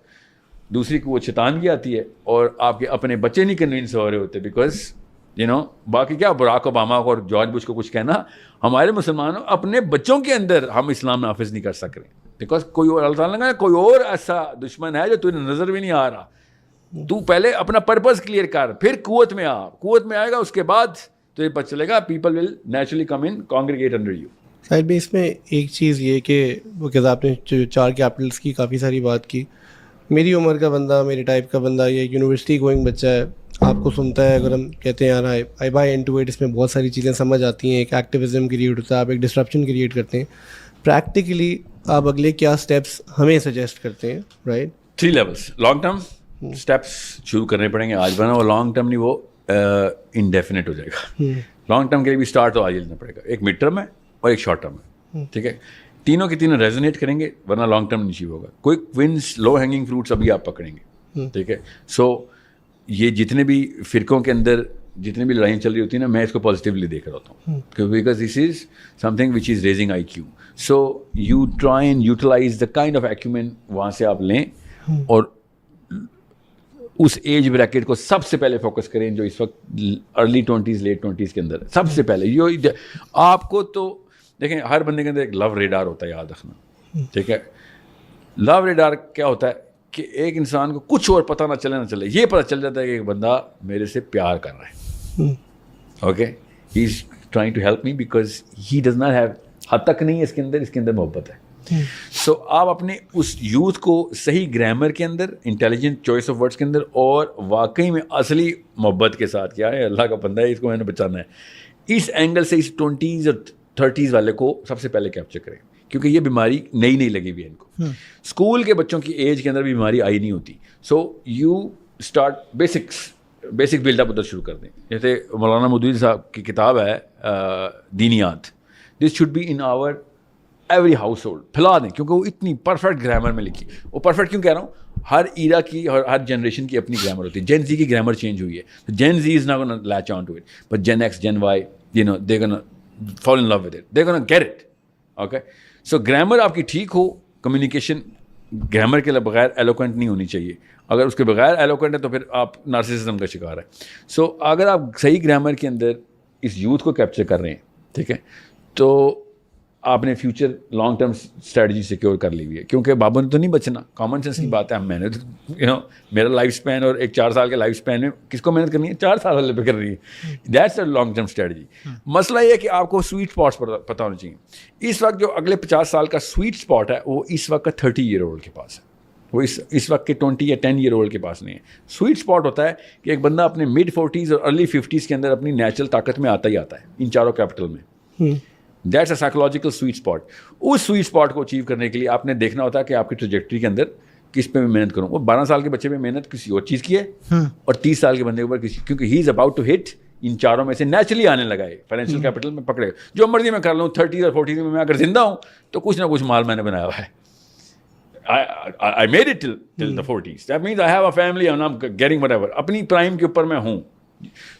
دوسری کو وہ شیطانگی آتی ہے اور آپ کے اپنے بچے نہیں کنوینس ہو رہے ہوتے. بیکاز باقی کیا براک اوباما اور جارج بش کو کچھ کہنا, ہمارے مسلمانوں اپنے بچوں کے اندر ہم اسلام نافذ نہیں کر سک رہے. بیکاز کوئی اور اللہ تعالیٰ نے کوئی اور ایسا دشمن ہے جو تجھے نظر بھی نہیں آ رہا. تو پہلے اپنا پرپز کلیئر کر, پھر قوت میں آ. قوت میں آئے گا اس کے بعد تو یہ پتہ چلے گا people will naturally come in congregate under you. شاید بھی اس میں ایک چیز یہ کہ وہ کہ آپ نے جو 4 کیپٹلس کی کافی ساری بات کی, میری عمر کا بندہ, میرے ٹائپ کا بندہ, یہ یونیورسٹی گوئنگ بچہ ہے, آپ کو سنتا ہے, اگر ہم کہتے ہیں یار آئی بائی انٹو اٹ, اس میں بہت ساری چیزیں سمجھ آتی ہیں, ایک ایکٹیویزم کریٹ ہوتا ہے, آپ ایک ڈسٹرپشن کریٹ کرتے ہیں. پریکٹیکلی آپ اگلے کیا اسٹیپس ہمیں سجیسٹ کرتے ہیں؟ Right, 3 levels. Long term steps شروع کرنے پڑیں گے آج, بنا وہ لانگ ٹرم نہیں, وہ انڈیفینٹ ہو جائے گا. لانگ ٹرم کے لیے بھی اسٹارٹ تو آج لینا پڑے گا. ایک مڈ ٹرم ہے اور ایک شارٹ ٹرم ہے. ٹھیک ہے, تینوں کی تینوں ریزونیٹ کریں گے ورنہ لانگ ٹرم نہیں اچیو ہوگا. Quick wins, low hanging fruits ابھی آپ پکڑیں گے. ٹھیک ہے, سو یہ جتنے بھی فرقوں کے اندر جتنی بھی لڑائیاں چل رہی ہوتی ہیں نا, میں اس کو پازیٹیولی دیکھ رہا ہوتا ہوں because this is something which is raising IQ. So you try and utilize the kind of acumen وہاں سے آپ لیں اور اس ایج بریکٹ کو سب سے پہلے فوکس کریں جو اس وقت ارلی 20s لیٹ 20s کے اندر. سب سے پہلے یہ آپ کو تو دیکھیں ہر بندے کے اندر ایک لو ریڈار ہوتا ہے, یاد رکھنا. ٹھیک ہے, لو ریڈار کیا ہوتا ہے کہ ایک انسان کو کچھ اور پتہ نہ چلے, یہ پتہ چل جاتا ہے کہ ایک بندہ میرے سے پیار کر رہا ہے. Okay, he is trying to help me because he does not have, حد تک نہیں ہے اس کے اندر محبت ہے. سو آپ اپنے اس یوتھ کو صحیح گرامر کے اندر, انٹیلیجنٹ چوائس آف ورڈس کے اندر اور واقعی میں اصلی محبت کے ساتھ, کیا ہے اللہ کا بندہ ہے, اس کو میں نے بچانا ہے, اس اینگل سے اس 20s اور 30s والے کو سب سے پہلے کیپچر کریں کیونکہ یہ بیماری نئی لگی ہوئی ہے ان کو. اسکول کے بچوں کی ایج کے اندر بھی بیماری آئی نہیں ہوتی. So you start basics basic build up ادھر شروع کر دیں. جیسے مولانا مودودی صاحب کی کتاب ہے دینیات, this should be in our every household, پھیلا دیں, کیونکہ وہ اتنی پرفیکٹ گرامر میں لکھی. وہ پرفیکٹ کیوں کہہ رہا ہوں, ہر ایرا کی اور ہر جنریشن کی اپنی گرامر ہوتی ہے. جین زی کی گرامر چینج ہوئی ہے, تو Gen Z is not gonna latch on to it, but Gen X, Gen Y, you know, they gonna fall in love with it, they gonna get it. Okay, so grammar آپ کی ٹھیک ہو, کمیونیکیشن گرامر کے بغیر ایلوکوینٹ نہیں ہونی چاہیے. اگر اس کے بغیر ایلوکوینٹ ہے تو پھر آپ نارسسزم کا شکار ہے. سو اگر آپ صحیح گرامر کے اندر اس یوتھ کو کیپچر کر رہے ہیں, ٹھیک ہے, تو آپ نے future long term strategy secure کر لی ہوئی ہے. کیونکہ بابوں نے تو نہیں بچنا, کامن سینس کی بات ہے. میں نے تو میرا لائف اسپین اور ایک 4 سال کے لائف اسپین میں کس کو محنت کرنی ہے, 4 سال والے پہ کر رہی ہے. That's a long term strategy. مسئلہ یہ ہے کہ آپ کو سویٹ اسپاٹس پتہ ہونا چاہیے. اس وقت جو اگلے 50 سال کا سویٹ اسپاٹ ہے وہ اس وقت کا 30 ایئر اولڈ کے پاس ہے, وہ اس وقت کے 20 یا 10 ایئر اولڈ کے پاس نہیں ہے. سویٹ اسپاٹ ہوتا ہے کہ ایک بندہ اپنے مڈ 40s اور ارلی 50s کے اندر اپنی نیچرل طاقت میں آتا ہی آتا ہے ان چاروں کیپٹل میں. That's a psychological sweet spot. اس سویٹ اسپاٹ کو اچیو کرنے کے لیے آپ نے دیکھنا ہوتا ہے کہ آپ کی ٹریجیکٹری کے اندر کس پہ میں محنت کروں. وہ 12 سال کے بچے پہ محنت کسی اور چیز کی ہے, اور 30 سال کے بندے کے اوپر کسی, کیونکہ ہی از اباؤٹ ٹو ہٹ ان چاروں میں سے نیچرلی آنے لگا ہے. فائنینشیل کیپٹل میں پکڑے, جو مرضی میں کر لوں 30 اور 40 میں اگر زندہ ہوں تو کچھ نہ کچھ مال میں نے بنایا ہوا ہے. I made it till the 40s. That means I have a family and I'm getting whatever. اپنی پرائم کے اوپر میں ہوں.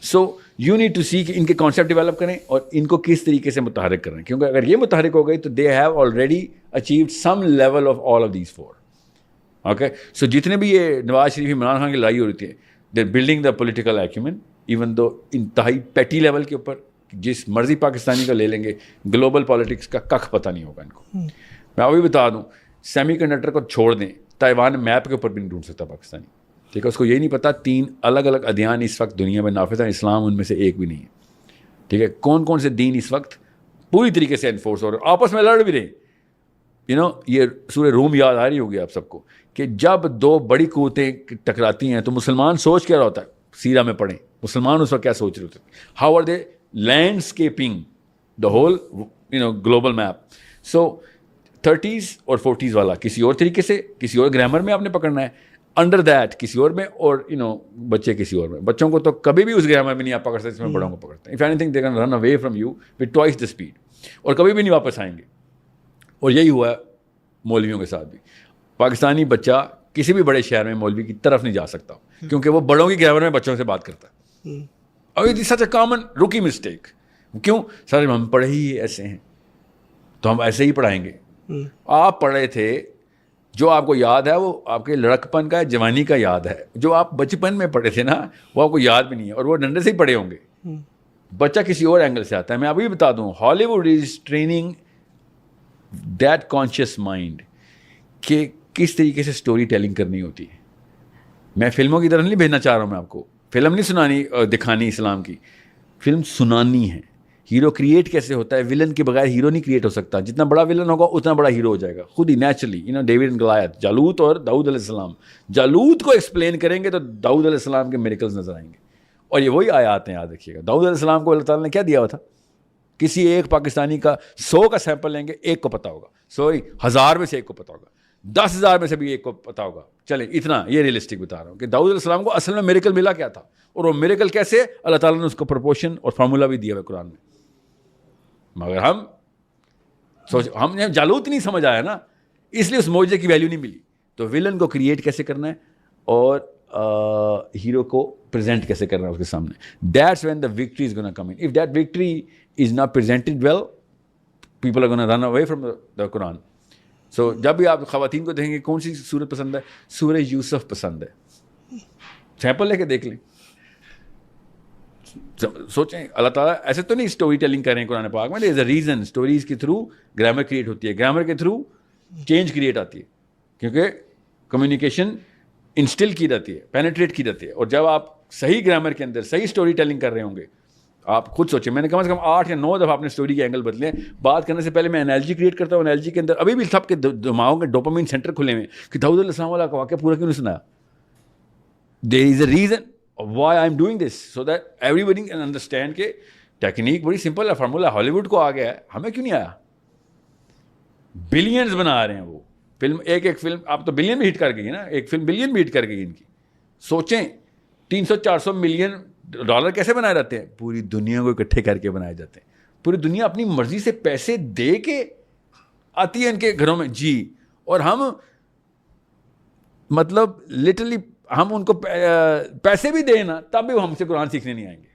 So you need to see کہ ان کے کانسیپٹ ڈیولپ کریں اور ان کو کس طریقے سے متحرک کریں, کیونکہ اگر یہ متحرک ہو گئی تو they have already achieved some level of all of these 4. Okay, so جتنے بھی یہ نواز شریف, عمران خان کی لڑائی ہو رہی ہے, they're building the political acumen, even though انتہائی پیٹی لیول کے اوپر جس مرضی پاکستانی کا لے لیں گے, گلوبل پالیٹکس کا کخ پتہ نہیں ہوگا ان کو. میں ابھی بتا دوں, سیمی کنڈکٹر کو چھوڑ دیں, تائیوان میپ کے اوپر بھی نہیں ڈھونڈ سکتا پاکستانی, ٹھیک ہے. اس کو یہ نہیں پتا 3 الگ الگ ادیان اس وقت دنیا میں نافذ ہیں, اسلام ان میں سے ایک بھی نہیں ہے, ٹھیک ہے. کون کون سے دین اس وقت پوری طریقے سے انفورس ہو رہے ہیں, آپس میں لڑ بھی رہے ہیں. یہ سورہ روم یاد آ رہی ہوگی آپ سب کو, کہ جب 2 بڑی قوتیں ٹکراتی ہیں تو مسلمان سوچ کیا رہا ہوتا ہے, سیرہ میں پڑھیں مسلمان اس وقت کیا سوچ رہے ہوتے ہیں, how are they landscaping the whole global map. So 30s اور 40s والا کسی اور طریقے سے, کسی اور گرامر میں آپ نے پکڑنا ہے, انڈر دیٹ کسی اور میں, اور بچے کسی اور میں. بچوں کو تو کبھی بھی اس گرامر میں نہیں آپ پکڑ سکتے جس میں بڑوں کو پکڑتے ہیں. If any thing they can run away from you with twice the speed, اور کبھی بھی نہیں واپس آئیں گے. اور یہی ہوا ہے مولویوں کے ساتھ بھی. پاکستانی بچہ کسی بھی بڑے شہر میں مولوی کی طرف نہیں جا سکتا, کیونکہ وہ بڑوں کی گرامر میں بچوں سے بات کرتا ہے. اور یہ سچ اے کامن روکی مسٹیک. کیوں سر, ہم پڑھے ہی ایسے ہیں تو ہم ایسے ہی پڑھائیں گے. آپ پڑھے تھے, جو آپ کو یاد ہے وہ آپ کے لڑکپن کا, جوانی کا یاد ہے. جو آپ بچپن میں پڑھے تھے نا وہ آپ کو یاد بھی نہیں ہے, اور وہ ڈنڈے سے ہی پڑھے ہوں گے. بچہ کسی اور اینگل سے آتا ہے. میں ابھی بتا دوں, ہالی would is training that conscious mind کہ کس طریقے سے اسٹوری ٹیلنگ کرنی ہوتی ہے. میں فلموں کی طرف نہیں بھیجنا چاہ رہا ہوں, میں آپ کو فلم نہیں سنانی دکھانی اسلام کی, فلم سنانی ہے. ہیرو کریٹ کیسے ہوتا ہے, ولن کے بغیر ہیرو نہیں کریٹ ہو سکتا. جتنا بڑا ولن ہوگا اتنا بڑا ہیرو ہو جائے گا خود ہی نیچرلی. ڈیوڈ اینڈ گلایت, جالوت اور داؤد علیہ السلام. جالوت کو ایکسپلین کریں گے تو داؤد علیہ السلام کے میریکلز نظر آئیں گے. اور یہ وہی آیات ہیں, یاد رکھیے گا. داؤد علیہ السلام کو اللہ تعالیٰ نے کیا دیا ہوا تھا, کسی ایک پاکستانی کا 100 کا سیمپل لیں گے, ایک کو پتا ہوگا, 1000 میں سے ایک کو پتا ہوگا, 10,000 میں سے بھی ایک کو پتا ہوگا. چلیں اتنا, یہ ریئلسٹک بتا رہا ہوں کہ داؤد علیہ السلام کو اصل میں میریکل ملا کیا تھا, اور وہ میریکل کیسے, اللہ تعالیٰ نے اس کو پرپورشن اور فارمولا بھی دیا ہوا قرآن میں. مگر ہم نے جالوت نہیں سمجھ آیا نا, اس لیے اس معجزے کی ویلیو نہیں ملی. تو ولن کو کریٹ کیسے کرنا ہے اور ہیرو کو پریزنٹ کیسے کرنا ہے اس کے سامنے, that's when the victory is gonna come in. If that victory is not presented well, people are gonna run away from the Quran. So جب بھی آپ خواتین کو دیکھیں گے کون سی سورت پسند ہے, سورہ یوسف پسند ہے. سیمپل لے کے دیکھ لیں, سوچیں. اللہ تعالیٰ ایسے تو نہیں اسٹوری ٹیلنگ کر رہے ہیں قرآن پاک میں, دیر از اے ریزن. اسٹوریز کے تھرو گرامر کریٹ ہوتی ہے, گرامر کے تھرو چینج کریٹ آتی ہے, کیونکہ کمیونیکیشن انسٹل کی جاتی ہے, پینیٹریٹ کی جاتی ہے. اور جب آپ صحیح گرامر کے اندر صحیح اسٹوری ٹیلنگ کر رہے ہوں گے, آپ خود سوچیں, میں نے کم سے کم 8 یا 9 دفعہ اپنے اسٹوری کے اینگل بدلے. بات کرنے سے پہلے میں انالوجی کریٹ کرتا ہوں, انالوجی کے اندر ابھی بھی سب کے دماغوں کے ڈوپامین سینٹر کھلے ہوئے کہ داؤد علیہ السلام والا کا واقعہ پورا کیوں نہیں سنایا. There is a reason why I am doing this, so that everybody can understand کہ ٹیکنیک بڑی سمپل ہے, فارمولا ہالی ووڈ کو آ گیا ہے, ہمیں کیوں نہیں آیا. بلینز بنا رہے ہیں وہ فلم, ایک فلم آپ تو بلین بھی ہٹ کر گئی نا, ایک فلم بلین بھی ہٹ کر گئی ان کی. سوچیں $300-400 ملین کیسے بنائے جاتے ہیں؟ پوری دنیا کو اکٹھے کر کے بنائے جاتے ہیں. پوری دنیا اپنی مرضی سے پیسے دے کے آتی ہے ان کے گھروں میں جی, اور ہم مطلب لٹرلی ہم ان کو پیسے بھی دیں نا تب بھی وہ ہم سے قرآن سیکھنے نہیں آئیں گے.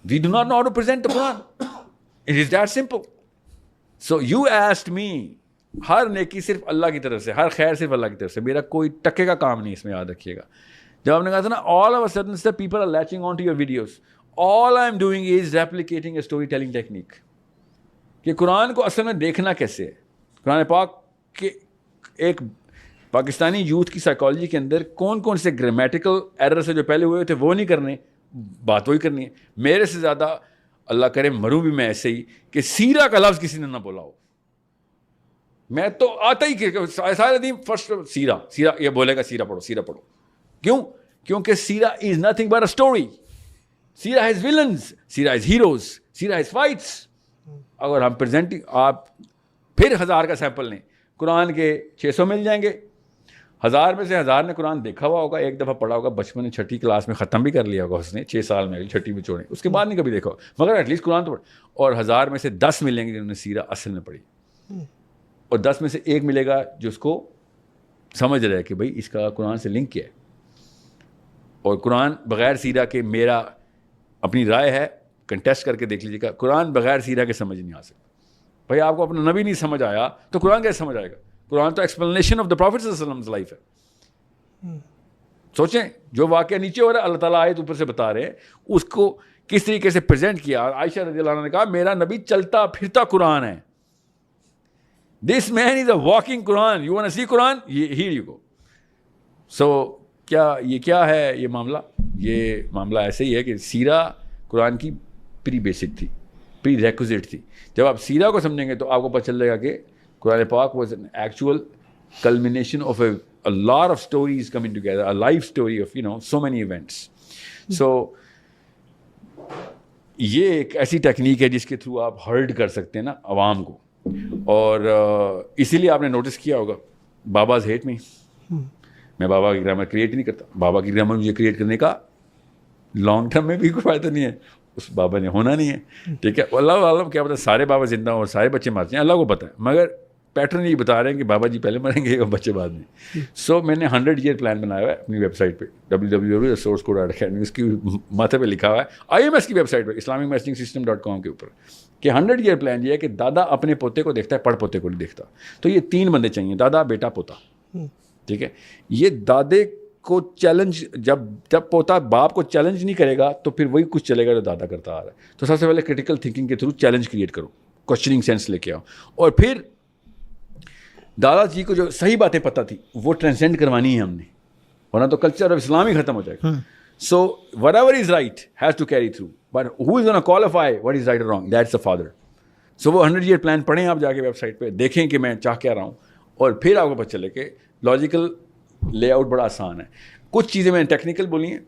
We do not know how to present the Quran. It is that simple. So you asked me, ہر نیکی صرف اللہ کی طرف سے, ہر خیر صرف اللہ کی طرف سے, میرا کوئی ٹکے کا کام نہیں اس میں, یاد رکھیے گا. جب آپ نے کہا تھا نا all of a sudden people are latching on to your videos, all I'm doing is replicating a storytelling technique. کہ قرآن کو اصل میں دیکھنا کیسے ہے. قرآن پاک کے ایک پاکستانی یوتھ کی سائیکالوجی کے اندر کون کون سے گرامیٹیکل ایرر سے جو پہلے ہوئے تھے وہ نہیں کرنے, بات وہی کرنی ہے. میرے سے زیادہ اللہ کرے مروں بھی میں ایسے ہی کہ سیرہ کا لفظ کسی نے نہ بولا ہو. میں تو آتا ہی کہ سارے دن فرسٹ سیرہ یہ بولے گا سیرہ پڑھو. کیوں؟ کیونکہ سیرہ is nothing but a story. سیرہ ہیز ولنز, سیرہ ہیز ہیروز, سیرہ ہیز فائٹس. اگر ہم پریزنٹنگ آپ پھر 1000 کا سیمپل لیں, قرآن کے 600 مل جائیں گے. 1000 میں سے 1000 نے قرآن دیکھا ہوا ہوگا, ایک دفعہ پڑھا ہوگا, بچپن میں 6ٹھی کلاس میں ختم بھی کر لیا ہوگا اس نے, 6 سال میں 6ٹھی میں چھوڑیں, اس کے بعد نہیں کبھی دیکھا ہوگا, مگر ایٹ لیسٹ قرآن تو پڑھا. اور 1000 میں سے 10 ملیں گے جنہوں نے سیرہ اصل میں پڑھی, اور 10 میں سے 1 ملے گا جو اس کو سمجھ رہا ہے کہ بھائی اس کا قرآن سے لنک کیا ہے. اور قرآن بغیر سیرہ کے, میرا اپنی رائے ہے, کنٹیسٹ کر کے دیکھ لیجیے گا, قرآن بغیر سیرہ کے سمجھ نہیں آ سکتا. بھائی آپ کو اپنا نبی نہیں سمجھ آیا تو قرآن کیسے سمجھ آئے گا؟ قرآن تو ایکسپلینیشن آف دا پروفیٹ صلی اللہ علیہ وسلم لائف ہے. سوچیں جو واقعہ نیچے ہو رہا ہے اللہ تعالیٰ آیت اوپر سے بتا رہے ہیں, اس کو کس طریقے سے پریزنٹ کیا. عائشہ رضی اللہ عنہ نے کہا میرا نبی چلتا پھرتا قرآن ہے. This man is a walking Quran. You want to see Quran, here you go. So کیا ہے یہ معاملہ؟ یہ معاملہ ایسے ہی ہے کہ سیرہ قرآن کی پری بیسک تھی, پری ریکوزٹ تھی. جب آپ سیرہ کو سمجھیں گے تو آپ کو پتہ چل جائے گا کہ قرآن پاک was an actual culmination of a lot of stories coming together, a life story of so many events. So یہ ایک ایسی ٹیکنیک ہے جس کے تھرو آپ ہرڈ کر سکتے ہیں نا عوام کو. اور اسی لیے آپ نے نوٹس کیا ہوگا باباز ہیٹ می. میں بابا کی گرامر کریٹ نہیں کرتا. بابا کی گرامر مجھے کریٹ کرنے کا لانگ ٹرم میں بھی کوئی فائدہ نہیں ہے, اس بابا نے ہونا نہیں ہے. ٹھیک ہے, اللہ عالم کیا پتا سارے بابا زندہ ہوں اور سارے بچے مرتے ہیں, اللہ کو پتہ ہے, مگر پیٹرن یہ بتا رہے ہیں کہ بابا جی پہلے مریں گے اور بچے بعد میں. سو میں نے 100 year پلان بنایا ہوا ہے اپنی ویب سائٹ پہ www.sourcecode.academy. اس کی ماتھے پہ لکھا ہوا ہے IMS کی ویب سائٹ پہ islamicmessaging.com کے اوپر کہ 100 year پلان یہ ہے کہ دادا اپنے پوتے کو دیکھتا ہے, پڑھ پوتے کو نہیں دیکھتا. تو یہ 3 بندے چاہیے, دادا بیٹا پوتا. ٹھیک ہے, یہ دادے کو چیلنج, جب پوتا باپ کو چیلنج نہیں کرے گا تو پھر وہی کچھ چلے گا جو دادا کرتا آ رہا ہے. تو سب سے پہلے کریٹیکل تھنکنگ کے تھرو چیلنج کریٹ کرو, کوشچننگ سینس لے کے آؤ, اور پھر دادا جی کو جو صحیح باتیں پتہ تھی وہ ٹرانسینڈ کروانی ہے ہم نے, ورنہ تو کلچر آف اسلام ہی ختم ہو جائے گا. So whatever is right has to carry through, but who is gonna qualify what is right or wrong, that's the father. So وہ 100 year پلان پڑھیں آپ جا کے ویب سائٹ پہ, دیکھیں کہ میں چاہ کیا رہا ہوں, اور پھر آپ کو پتہ چلے کہ لاجیکل لے آؤٹ بڑا آسان ہے. کچھ چیزیں میں نے ٹیکنیکل بولی ہیں,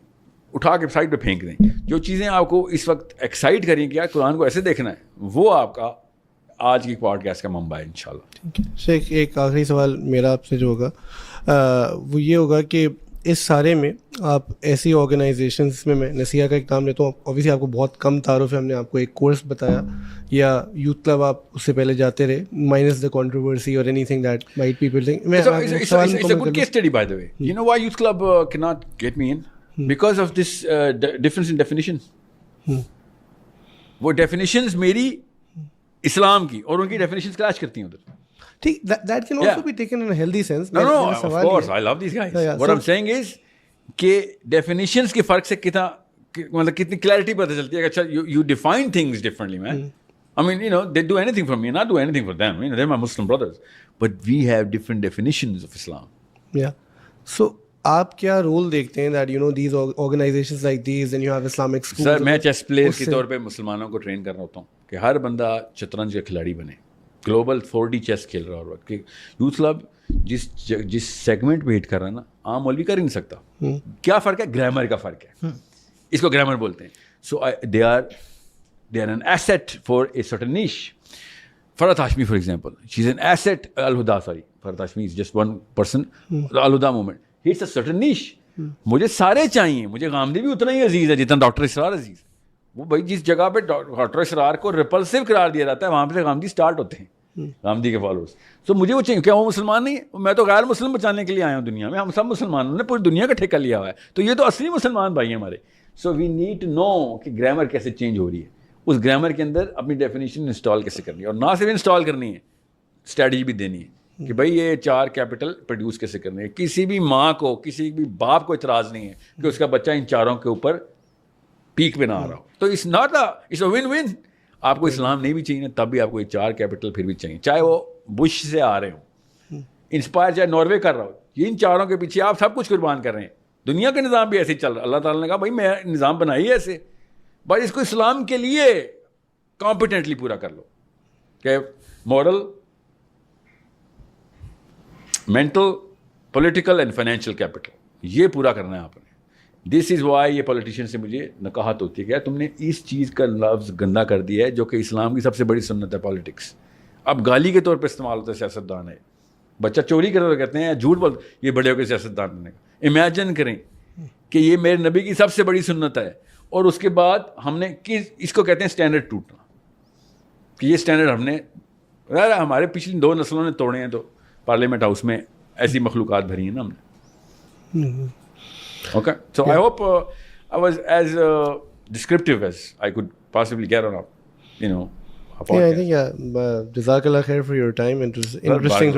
اٹھا کے سائٹ پہ پھینک دیں. جو چیزیں آپ کو اس وقت ایکسائٹ کریں کہ قرآن کو ایسے دیکھنا ہے, وہ آپ کا آج کی پوڈ کاسٹ کا منبع ہے انشاءاللہ. ٹھیک ہے شیخ, ایک آخری سوال میرا آپ سے جو ہوگا وہ یہ ہوگا کہ اس سارے میں آپ ایسی آرگنائزیشنس میں نسیحہ کا ایک نام لیتا ہوں, اوبیسلی آپ کو بہت کم تعارف ہے, ہم نے آپ کو ایک کورس بتایا یا یوتھ کلب آپ اس سے پہلے جاتے رہے, مائنس دا کنٹروورسی اور any thing that might people think. It's a good case study by the way. You know why youth club cannot get me in? Because of this difference in definition. وہ ڈیفینیشنز میری اسلام کی اور ان کی ڈیفینیشنز کلیش کرتی ہیں ادھر. ٹھیک, that can also be taken in a healthy sense. No, of course, I love these guys. What I'm saying is کہ ڈیفینیشنز کے فرق سے کتنی کلیئرٹی پتہ چلتی ہے کہ اچھا you define things differently, man. I mean, they do anything for me and I do anything for them. They're my Muslim brothers. But we have different definitions of Islam. Yeah. So آپ کیا رول دیکھتے ہیں that these organizations like these and you have Islamic schools? سر میں چیس پلیئر کے طور پہ مسلمانوں کو ٹرین کر رہا ہوتا ہوں کہ ہر بندہ شطرنج کا کھلاڑی بنے, گلوبل 4D چیس کھیل رہا ہو. کہ یوتھ کلب جس سیگمنٹ پہ ہٹ کر رہا ہے نا, عام مولوی کر ہی نہیں سکتا. کیا فرق ہے؟ گرامر کا فرق ہے, اس کو گرامر بولتے ہیں. سو they are an asset for a certain niche. Farhat Hashmi, for example, she's an asset. Al-Huda, sorry, Farhat Hashmi is just one person. The Al-Huda movement hits a certain niche. مجھے سارے چاہیے, مجھے غامدی بھی اتنا ہی عزیز ہے جتنا ڈاکٹر اسرار عزیز ہے. وہ بھائی جس جگہ پہ ڈاکٹر اسرار کو ریپلسو قرار دیا جاتا ہے وہاں پہ غامدی سٹارٹ ہوتے ہیں, غامدی کے فالوورز. سو مجھے وہ چاہیے. کیا وہ مسلمان نہیں ہے؟ میں تو غیر مسلم بچانے کے لیے آیا ہوں دنیا میں. ہم سب مسلمانوں نے پوری دنیا کا ٹھیکہ لیا ہوا ہے, تو یہ تو اصلی مسلمان بھائی ہیں ہمارے. سو وی نیڈ ٹو نو کہ گرامر کیسے چینج ہو رہی ہے, اس گرامر کے اندر اپنی ڈیفینیشن انسٹال کیسے کرنی ہے, اور نہ صرف انسٹال کرنی ہے, اسٹریٹجی بھی دینی ہے کہ بھائی یہ 4 کیپٹل پروڈیوس کیسے کرنے ہیں. کسی بھی ماں کو, کسی بھی باپ کو اعتراض نہیں ہے کہ اس کا بچہ ان 4 کے اوپر پیک پہ نہ آ رہا ہو. تو it's not it's a one one. آپ کو اسلام نہیں بھی چاہیے تب بھی آپ کو یہ 4 کیپٹل پھر بھی چاہیے, چاہے وہ بش سے آ رہے ہوں, انسپائر چاہے ناروے کر رہا ہو. ان 4 کے پیچھے آپ سب کچھ قربان کر رہے ہیں. دنیا کا نظام بھی ایسے ہی چل رہا ہے. اللہ تعالیٰ نے کہا بھائی میں نظام بنائی ہے ایسے, بھائی اس کو اسلام کے لیے کمپیٹنٹلی پورا کر لو کہ moral, mental, political and financial capital یہ پورا کرنا ہے آپ نے. دس از وائی یہ پولیٹیشین سے مجھے نکاہت ہوتی ہے کہ تم نے اس چیز کا لفظ گندا کر دیا ہے جو کہ اسلام کی سب سے بڑی سنت ہے, پالیٹکس. اب گالی کے طور پہ استعمال ہوتا ہے سیاستدان ہے. بچہ چوری کرتے ہوئے کہتے ہیں جھوٹ بول, یہ بڑے ہو کے سیاستدان بننے کا. امیجن کریں کہ یہ میرے نبی کی سب سے بڑی سنت ہے, اور اس کے بعد ہم نے اس کو کہتے ہیں اسٹینڈرڈ ٹوٹنا, کہ یہ اسٹینڈرڈ ہم نے ہمارے پچھلی 2 نسلوں نے توڑے ہیں. تو پارلیمنٹ ہاؤس میں ایسی مخلوقات بھری ہیں نا ہم نے. Okay, so I hope I was as descriptive as I could possibly get on, you know. Yeah, I think, yeah, جزاک اللہ خیر for your time. It was interesting.